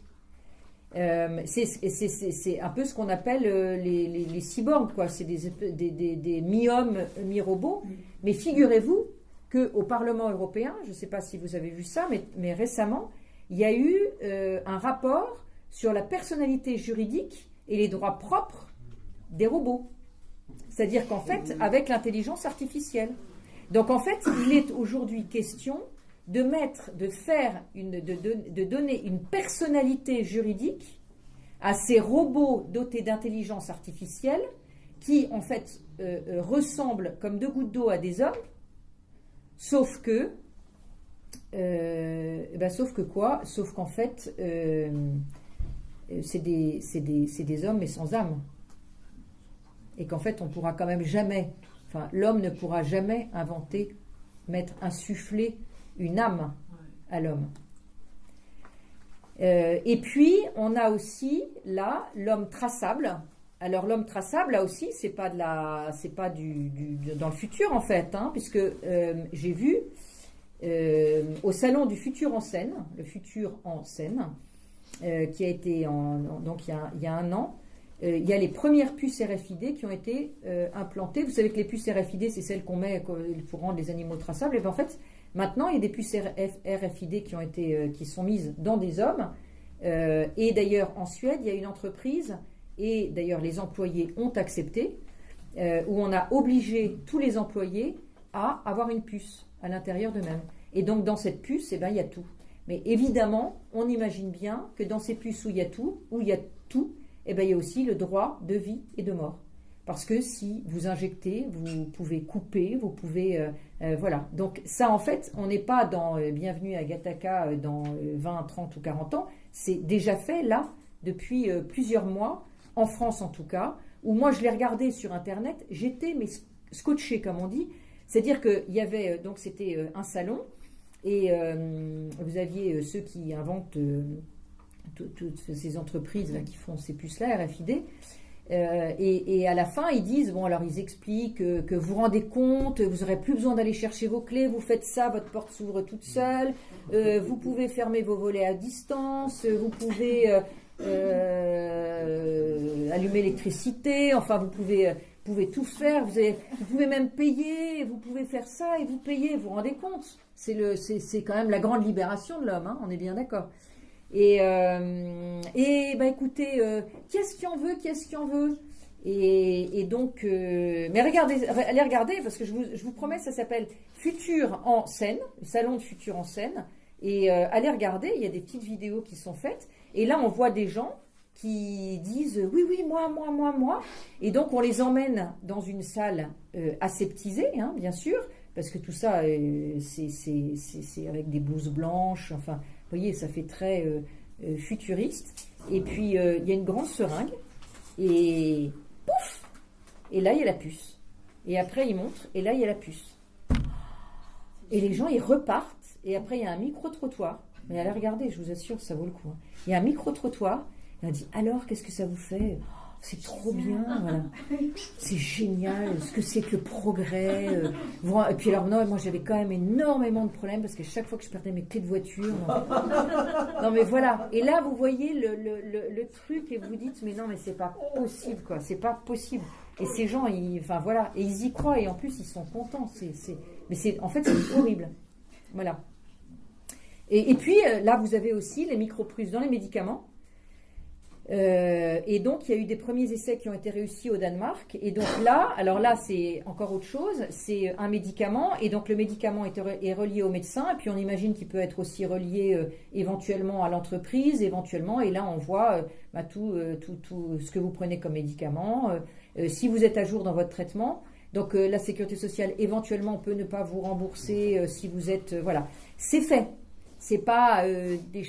C'est un peu ce qu'on appelle les cyborgs, quoi. C'est des mi-hommes, mi-robots. Mais figurez-vous qu'au Parlement européen, je ne sais pas si vous avez vu ça, mais récemment, il y a eu un rapport sur la personnalité juridique et les droits propres des robots. C'est-à-dire qu'en fait, avec l'intelligence artificielle. Donc en fait, il est aujourd'hui question de donner une personnalité juridique à ces robots dotés d'intelligence artificielle qui, en fait, ressemblent comme deux gouttes d'eau à des hommes, sauf que quoi? Sauf qu'en fait, c'est des hommes mais sans âme. Et qu'en fait, on pourra quand même jamais, enfin, l'homme ne pourra jamais insuffler une âme à l'homme. Et puis, on a aussi, là, l'homme traçable. Alors, l'homme traçable, là aussi, c'est pas dans le futur, en fait, hein, puisque j'ai vu au salon du futur en scène, le futur en scène, qui a été, donc il y a un an, il y a les premières puces RFID qui ont été implantées. Vous savez que les puces RFID, c'est celles qu'on met pour rendre les animaux traçables. Et bien, en fait, maintenant, il y a des puces RFID qui sont mises dans des hommes. Et d'ailleurs, en Suède, il y a une entreprise, et d'ailleurs, les employés ont accepté, où on a obligé tous les employés à avoir une puce à l'intérieur d'eux-mêmes. Et donc, dans cette puce, il y a tout. Mais évidemment, on imagine bien que dans ces puces où il y a tout, il y a aussi le droit de vie et de mort. Parce que si vous injectez, vous pouvez couper, vous pouvez... voilà. Donc ça, en fait, on n'est pas dans Bienvenue à Gattaca dans 20, 30 ou 40 ans. C'est déjà fait, là, depuis plusieurs mois, en France en tout cas, où moi, je l'ai regardé sur Internet, j'étais scotché, comme on dit. C'est-à-dire qu'il y avait... donc c'était un salon, et vous aviez ceux qui inventent... toutes ces entreprises là, qui font ces puces-là, RFID, et à la fin, ils disent, bon, alors ils expliquent que vous vous rendez compte, vous n'aurez plus besoin d'aller chercher vos clés, vous faites ça, votre porte s'ouvre toute seule, vous pouvez fermer vos volets à distance, vous pouvez allumer l'électricité, enfin, vous pouvez tout faire, vous pouvez même payer, vous pouvez faire ça et vous payez, vous vous rendez compte? C'est quand même la grande libération de l'homme, hein, on est bien d'accord. Et écoutez, qu'est-ce qui en veut et donc mais allez regarder parce que je vous promets, ça s'appelle Futur en scène, le salon de Futur en scène, et allez regarder, il y a des petites vidéos qui sont faites et là on voit des gens qui disent oui moi, et donc on les emmène dans une salle aseptisée, hein, bien sûr, parce que tout ça c'est avec des blouses blanches, enfin vous voyez, ça fait très futuriste. Et puis, il y a une grande seringue. Et pouf! Et là, il y a la puce. Et après, il montre. Et là, il y a la puce. Et les gens, ils repartent. Et après, il y a un micro-trottoir. Mais allez regarder, je vous assure, ça vaut le coup. Hein. Il y a un micro-trottoir. Et on dit, alors, qu'est-ce que ça vous fait? C'est trop bien, voilà. C'est génial, ce que c'est que le progrès. Et puis alors, non, moi j'avais quand même énormément de problèmes parce que chaque fois que je perdais mes clés de voiture. Non mais voilà. Et là, vous voyez le truc et vous dites, mais non, mais c'est pas possible, quoi. C'est pas possible. Et ces gens, enfin voilà, et ils y croient et en plus ils sont contents. En fait, c'est horrible. Voilà. Et puis là, vous avez aussi les micro-puces dans les médicaments. Et donc il y a eu des premiers essais qui ont été réussis au Danemark, et donc là, alors là c'est encore autre chose, c'est un médicament, et donc le médicament est relié au médecin, et puis on imagine qu'il peut être aussi relié éventuellement à l'entreprise, éventuellement, et là on voit tout ce que vous prenez comme médicament, si vous êtes à jour dans votre traitement. Donc la sécurité sociale éventuellement peut ne pas vous rembourser si vous êtes voilà, c'est fait, c'est pas des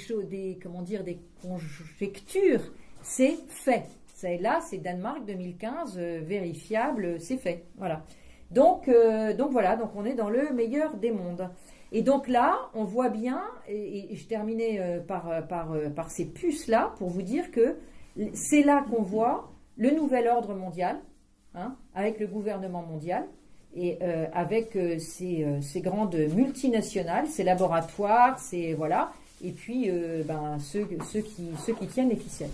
conjectures. C'est fait, Là, c'est Danemark 2015, vérifiable, c'est fait. Voilà. Donc voilà, donc on est dans le meilleur des mondes. Et donc là, on voit bien, et je terminais par ces puces-là, pour vous dire que c'est là qu'on voit le nouvel ordre mondial, hein, avec le gouvernement mondial, et avec ces grandes multinationales, ces laboratoires, voilà, et puis ceux qui tiennent les ficelles.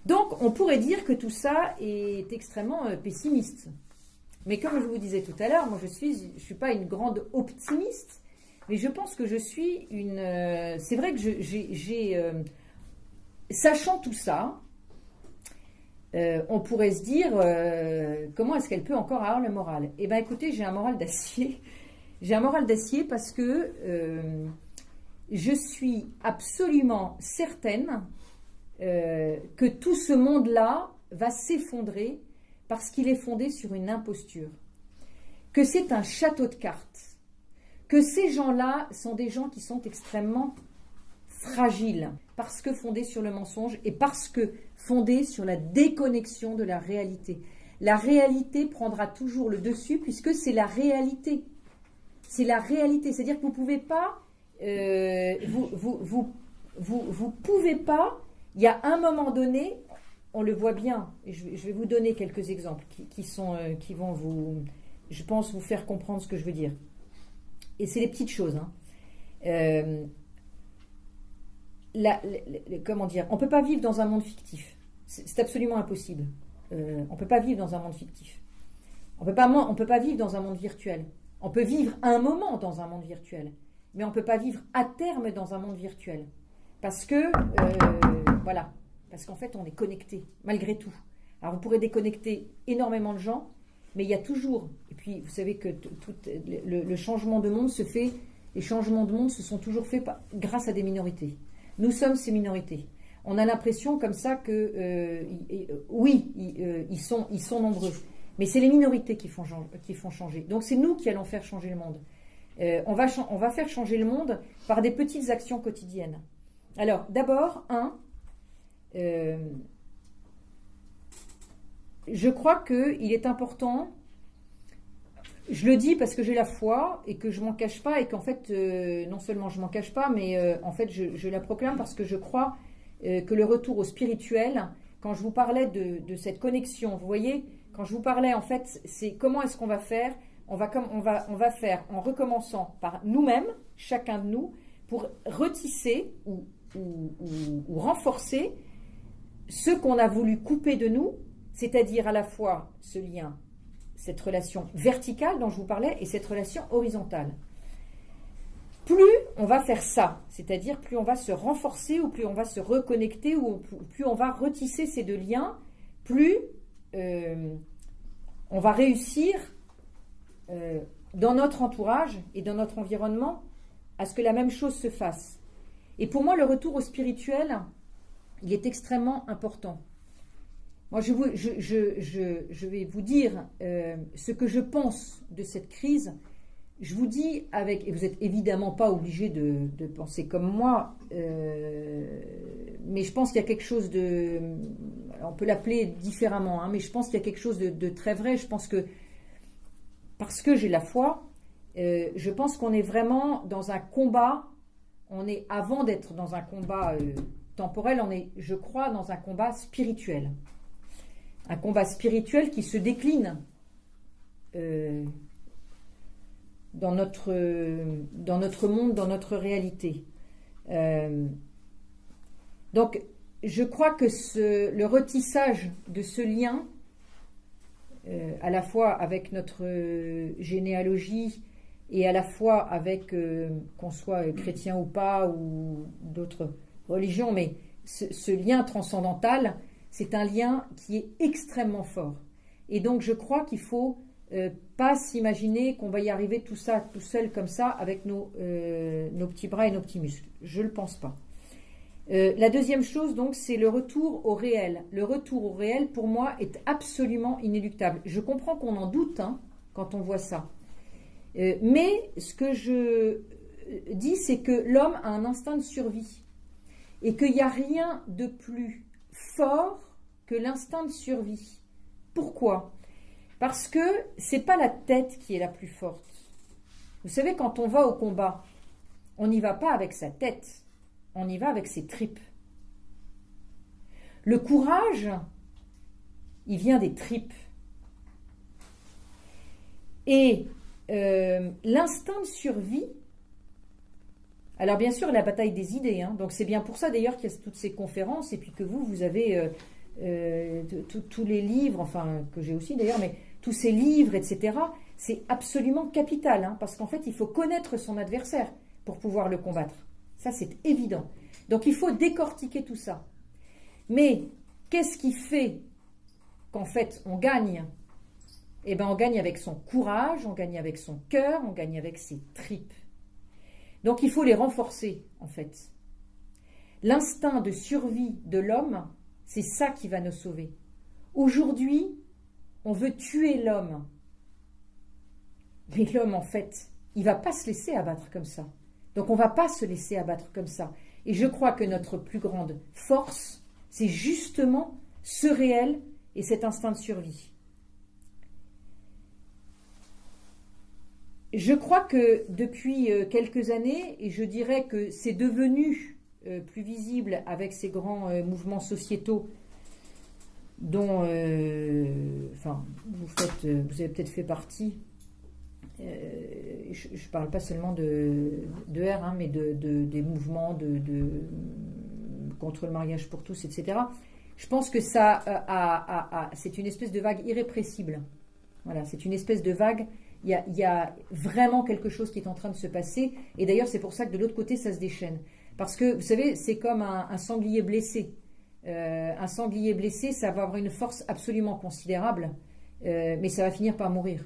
Donc, on pourrait dire que tout ça est extrêmement pessimiste. Mais comme je vous disais tout à l'heure, moi je suis pas une grande optimiste, mais je pense que je suis une... c'est vrai que sachant tout ça, on pourrait se dire, comment est-ce qu'elle peut encore avoir le moral? Eh bien écoutez, j'ai un moral d'acier. J'ai un moral d'acier parce que je suis absolument certaine que tout ce monde-là va s'effondrer parce qu'il est fondé sur une imposture, que c'est un château de cartes, que ces gens-là sont des gens qui sont extrêmement fragiles, parce que fondés sur le mensonge et parce que fondés sur la déconnexion de la réalité. La réalité prendra toujours le dessus puisque c'est la réalité. C'est la réalité, c'est-à-dire que vous ne pouvez pas, vous pouvez pas, il y a un moment donné, on le voit bien, et je vais vous donner quelques exemples qui vont vous, je pense, vous faire comprendre ce que je veux dire. Et c'est les petites choses. Hein. Comment dire, on ne peut pas vivre dans un monde fictif. C'est absolument impossible. On ne peut pas vivre dans un monde fictif. On peut pas vivre dans un monde virtuel. On peut vivre un moment dans un monde virtuel, mais on ne peut pas vivre à terme dans un monde virtuel. Parce que, voilà, parce qu'en fait, on est connecté, malgré tout. Alors, vous pourrez déconnecter énormément de gens, mais il y a toujours, et puis vous savez que le changement de monde se fait, les changements de monde se sont toujours faits grâce à des minorités. Nous sommes ces minorités. On a l'impression comme ça que, oui, ils sont nombreux, mais c'est les minorités qui font changer. Donc c'est nous qui allons faire changer le monde. On va faire changer le monde par des petites actions quotidiennes. Alors, d'abord, je crois qu'il est important, je le dis parce que j'ai la foi et que je ne m'en cache pas et qu'en fait, non seulement je ne m'en cache pas, mais en fait je la proclame parce que je crois que le retour au spirituel, quand je vous parlais de cette connexion, vous voyez, quand je vous parlais en fait, c'est comment est-ce qu'on va faire, on va faire en recommençant par nous-mêmes, chacun de nous, pour retisser ou renforcer ce qu'on a voulu couper de nous, c'est-à-dire à la fois ce lien, cette relation verticale dont je vous parlais et cette relation horizontale. Plus on va faire ça, c'est-à-dire plus on va se renforcer ou plus on va se reconnecter ou plus on va retisser ces deux liens, plus on va réussir dans notre entourage et dans notre environnement à ce que la même chose se fasse. Et pour moi, le retour au spirituel, il est extrêmement important. Moi, je vais vous dire ce que je pense de cette crise. Je vous dis avec, et vous n'êtes évidemment pas obligé de penser comme moi, mais je pense qu'il y a quelque chose de, on peut l'appeler différemment, hein, mais je pense qu'il y a quelque chose de très vrai. Je pense que, parce que j'ai la foi, je pense qu'on est vraiment dans un combat, avant d'être dans un combat temporel, on est, je crois, dans un combat spirituel. Un combat spirituel qui se décline dans notre monde, dans notre réalité. Donc, je crois que le retissage de ce lien, à la fois avec notre généalogie et à la fois avec, qu'on soit chrétien ou pas, ou d'autres religions, mais ce lien transcendantal, c'est un lien qui est extrêmement fort. Et donc, je crois qu'il ne faut pas s'imaginer qu'on va y arriver tout seul comme ça, avec nos petits bras et nos petits muscles. Je ne le pense pas. La deuxième chose, donc, c'est le retour au réel. Le retour au réel, pour moi, est absolument inéluctable. Je comprends qu'on en doute quand on voit ça. Mais ce que je dis, c'est que l'homme a un instinct de survie et qu'il n'y a rien de plus fort que l'instinct de survie. Pourquoi? Parce que c'est pas la tête qui est la plus forte. Vous savez, quand on va au combat, on n'y va pas avec sa tête, on y va avec ses tripes. Le courage, il vient des tripes. Et l'instinct de survie, alors bien sûr la bataille des idées, hein, donc c'est bien pour ça d'ailleurs qu'il y a toutes ces conférences, et puis que vous avez tous les livres, enfin que j'ai aussi d'ailleurs, mais tous ces livres, etc. C'est absolument capital, hein, parce qu'en fait il faut connaître son adversaire pour pouvoir le combattre. Ça c'est évident. Donc il faut décortiquer tout ça. Mais qu'est-ce qui fait qu'en fait on gagne? Eh bien on gagne avec son courage, on gagne avec son cœur, on gagne avec ses tripes. Donc il faut les renforcer en fait. L'instinct de survie de l'homme, c'est ça qui va nous sauver. Aujourd'hui, on veut tuer l'homme. Mais l'homme en fait, il ne va pas se laisser abattre comme ça. Donc on ne va pas se laisser abattre comme ça. Et je crois que notre plus grande force, c'est justement ce réel et cet instinct de survie. Je crois que depuis quelques années, et je dirais que c'est devenu plus visible avec ces grands mouvements sociétaux dont vous avez peut-être fait partie, je ne parle pas seulement de R, hein, mais des mouvements contre le mariage pour tous, etc. Je pense que ça c'est une espèce de vague irrépressible. Voilà, c'est une espèce de vague. Il y a vraiment quelque chose qui est en train de se passer. Et d'ailleurs, c'est pour ça que de l'autre côté, ça se déchaîne. Parce que, vous savez, c'est comme un sanglier blessé. Un sanglier blessé, ça va avoir une force absolument considérable, mais ça va finir par mourir.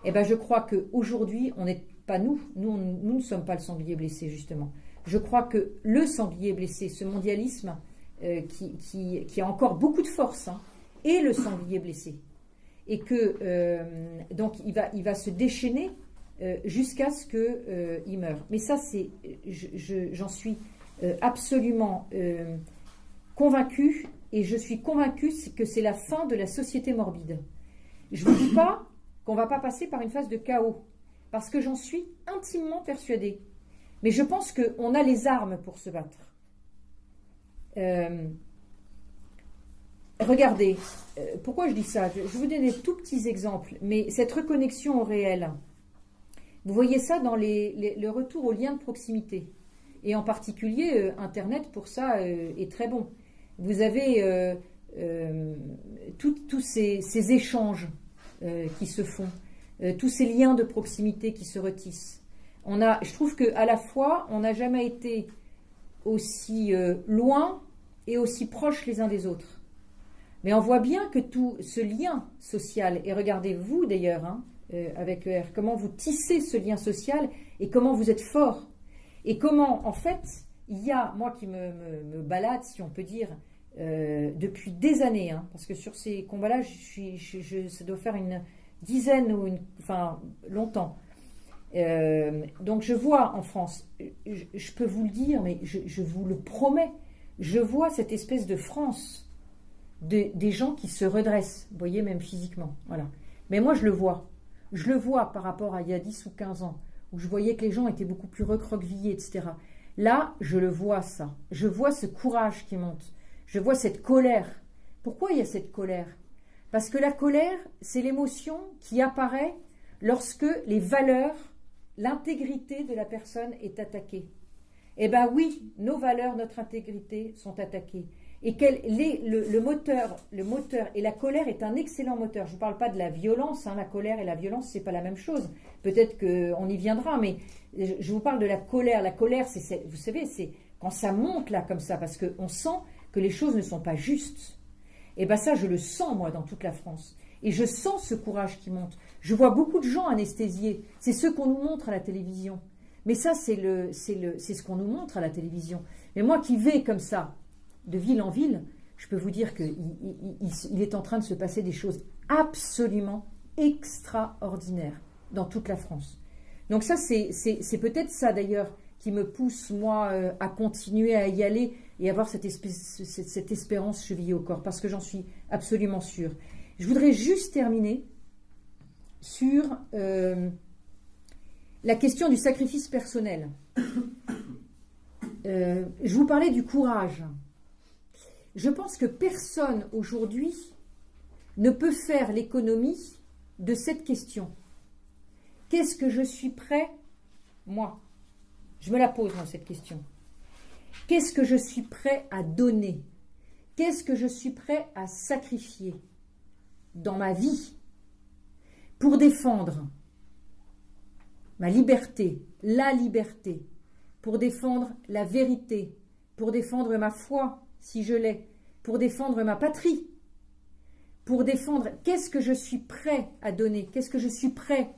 Et ben, je crois qu'aujourd'hui, on n'est pas nous ne sommes pas le sanglier blessé, justement. Je crois que le sanglier blessé, ce mondialisme qui a encore beaucoup de force, hein, est le sanglier blessé. Et que donc il va se déchaîner jusqu'à ce qu'il meure. Mais ça, j'en suis absolument convaincue, et je suis convaincue que c'est la fin de la société morbide. Je ne vous dis pas qu'on ne va pas passer par une phase de chaos, parce que j'en suis intimement persuadée. Mais je pense qu'on a les armes pour se battre. Regardez, pourquoi je dis ça? Je vous donne des tout petits exemples, mais cette reconnexion au réel, vous voyez ça dans le retour aux liens de proximité. Et en particulier, Internet, pour ça, est très bon. Vous avez tous ces échanges qui se font, tous ces liens de proximité qui se retissent. Je trouve qu'à la fois, on n'a jamais été aussi loin et aussi proches les uns des autres. Mais on voit bien que tout ce lien social, et regardez-vous d'ailleurs, hein, avec le R, comment vous tissez ce lien social et comment vous êtes fort. Et comment, en fait, il y a, moi qui me balade, si on peut dire, depuis des années, hein, parce que sur ces combats-là, ça doit faire une dizaine longtemps. Donc je vois en France, je peux vous le dire, mais je vous le promets, je vois cette espèce de France des gens qui se redressent, vous voyez, même physiquement, voilà. Mais moi je le vois par rapport à il y a 10 ou 15 ans, où je voyais que les gens étaient beaucoup plus recroquevillés, etc. Là, je le vois ça, je vois ce courage qui monte, je vois cette colère. Pourquoi il y a cette colère? Parce que la colère, c'est l'émotion qui apparaît lorsque les valeurs, l'intégrité de la personne est attaquée. Eh bien oui, nos valeurs, notre intégrité sont attaquées. Et le moteur et la colère est un excellent moteur. Je ne vous parle pas de la violence, hein, la colère et la violence, ce n'est pas la même chose. Peut-être qu'on y viendra, mais je vous parle de la colère. La colère, vous savez, c'est quand ça monte là comme ça, parce qu'on sent que les choses ne sont pas justes. Et bien ça, je le sens, moi, dans toute la France. Et je sens ce courage qui monte. Je vois beaucoup de gens anesthésiés. C'est ce qu'on nous montre à la télévision. Mais ça, c'est ce qu'on nous montre à la télévision. Mais moi qui vais comme ça, de ville en ville, je peux vous dire qu'il est en train de se passer des choses absolument extraordinaires dans toute la France. Donc ça, c'est peut-être ça d'ailleurs qui me pousse, moi, à continuer à y aller et avoir cette espérance chevillée au corps, parce que j'en suis absolument sûre. Je voudrais juste terminer sur la question du sacrifice personnel. Je vous parlais du courage. Je pense que personne aujourd'hui ne peut faire l'économie de cette question. Qu'est-ce que je suis prêt, moi? Je me la pose, moi, cette question. Qu'est-ce que je suis prêt à donner? Qu'est-ce que je suis prêt à sacrifier dans ma vie pour défendre ma liberté, la liberté, pour défendre la vérité, pour défendre ma foi, si je l'ai, pour défendre ma patrie, pour défendre, qu'est-ce que je suis prêt à donner? Qu'est-ce que je suis prêt?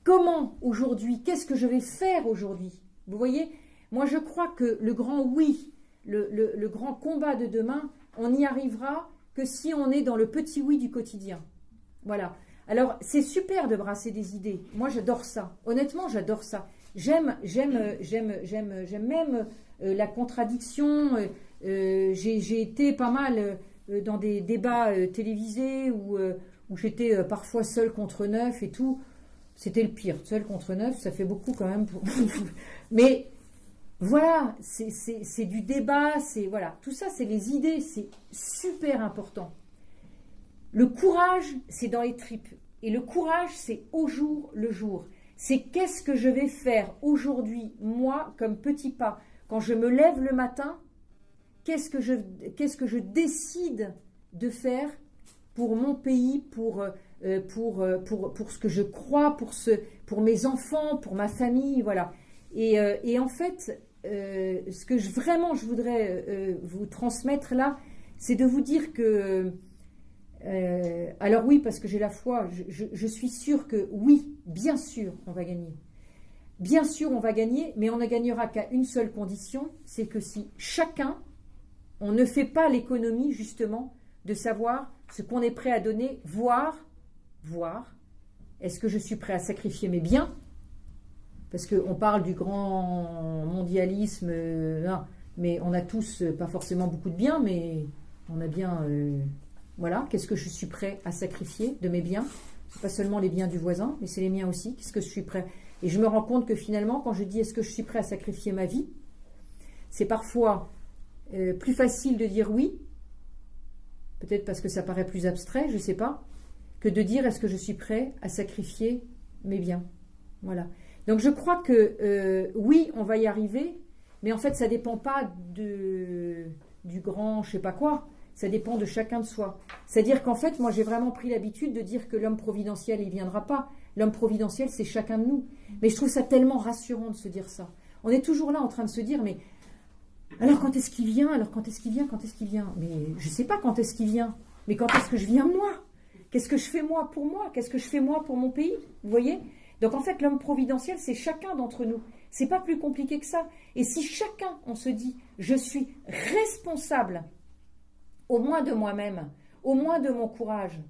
Comment aujourd'hui? Qu'est-ce que je vais faire aujourd'hui? Vous voyez, moi je crois que le grand oui, le grand combat de demain, on n'y arrivera que si on est dans le petit oui du quotidien. Voilà. Alors, c'est super de brasser des idées. Moi, j'adore ça. Honnêtement, j'adore ça. J'aime même la contradiction. J'ai été pas mal dans des débats télévisés où j'étais parfois seule contre 9 et tout. C'était le pire. Seule contre 9, ça fait beaucoup quand même. Mais voilà, c'est du débat. Voilà. Tout ça, c'est les idées. C'est super important. Le courage, c'est dans les tripes. Et le courage, c'est au jour le jour. C'est qu'est-ce que je vais faire aujourd'hui, moi, comme petit pas. Quand je me lève le matin, qu'est-ce que je décide de faire pour mon pays, pour ce que je crois, pour mes enfants, pour ma famille, voilà. Et en fait, ce que vraiment je voudrais vous transmettre là, c'est de vous dire que alors oui, parce que j'ai la foi, je suis sûre que oui, bien sûr, on va gagner. Bien sûr, on va gagner, mais on ne gagnera qu'à une seule condition, c'est que si chacun, on ne fait pas l'économie justement de savoir ce qu'on est prêt à donner, voir, est-ce que je suis prêt à sacrifier mes biens? Parce qu'on parle du grand mondialisme, mais on a tous, pas forcément beaucoup de biens, mais on a bien... Voilà, qu'est-ce que je suis prêt à sacrifier de mes biens? Ce n'est pas seulement les biens du voisin, mais c'est les miens aussi. Qu'est-ce que je suis prêt? Et je me rends compte que finalement, quand je dis est-ce que je suis prêt à sacrifier ma vie, c'est parfois plus facile de dire oui, peut-être parce que ça paraît plus abstrait, je ne sais pas, que de dire est-ce que je suis prêt à sacrifier mes biens. Voilà. Donc je crois que oui, on va y arriver, mais en fait, ça ne dépend pas du grand je ne sais pas quoi. Ça dépend de chacun de soi. C'est-à-dire qu'en fait, moi, j'ai vraiment pris l'habitude de dire que l'homme providentiel, il ne viendra pas. L'homme providentiel, c'est chacun de nous. Mais je trouve ça tellement rassurant de se dire ça. On est toujours là en train de se dire, mais alors quand est-ce qu'il vient? Alors quand est-ce qu'il vient? Quand est-ce qu'il vient? Mais je ne sais pas quand est-ce qu'il vient. Mais quand est-ce que je viens moi? Qu'est-ce que je fais moi pour moi? Qu'est-ce que je fais moi pour mon pays? Vous voyez? Donc en fait, l'homme providentiel, c'est chacun d'entre nous. C'est pas plus compliqué que ça. Et si chacun, on se dit, je suis responsable au moins de moi-même, au moins de mon courage,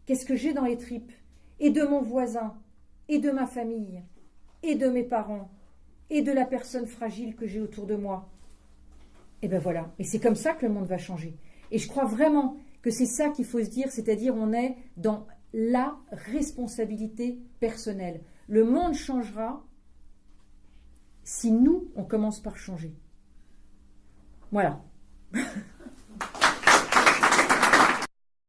qu'est-ce que j'ai dans les tripes, et de mon voisin, et de ma famille, et de mes parents, et de la personne fragile que j'ai autour de moi. Et ben voilà, et c'est comme ça que le monde va changer. Et je crois vraiment que c'est ça qu'il faut se dire, c'est-à-dire on est dans la responsabilité personnelle. Le monde changera si nous, on commence par changer. Voilà.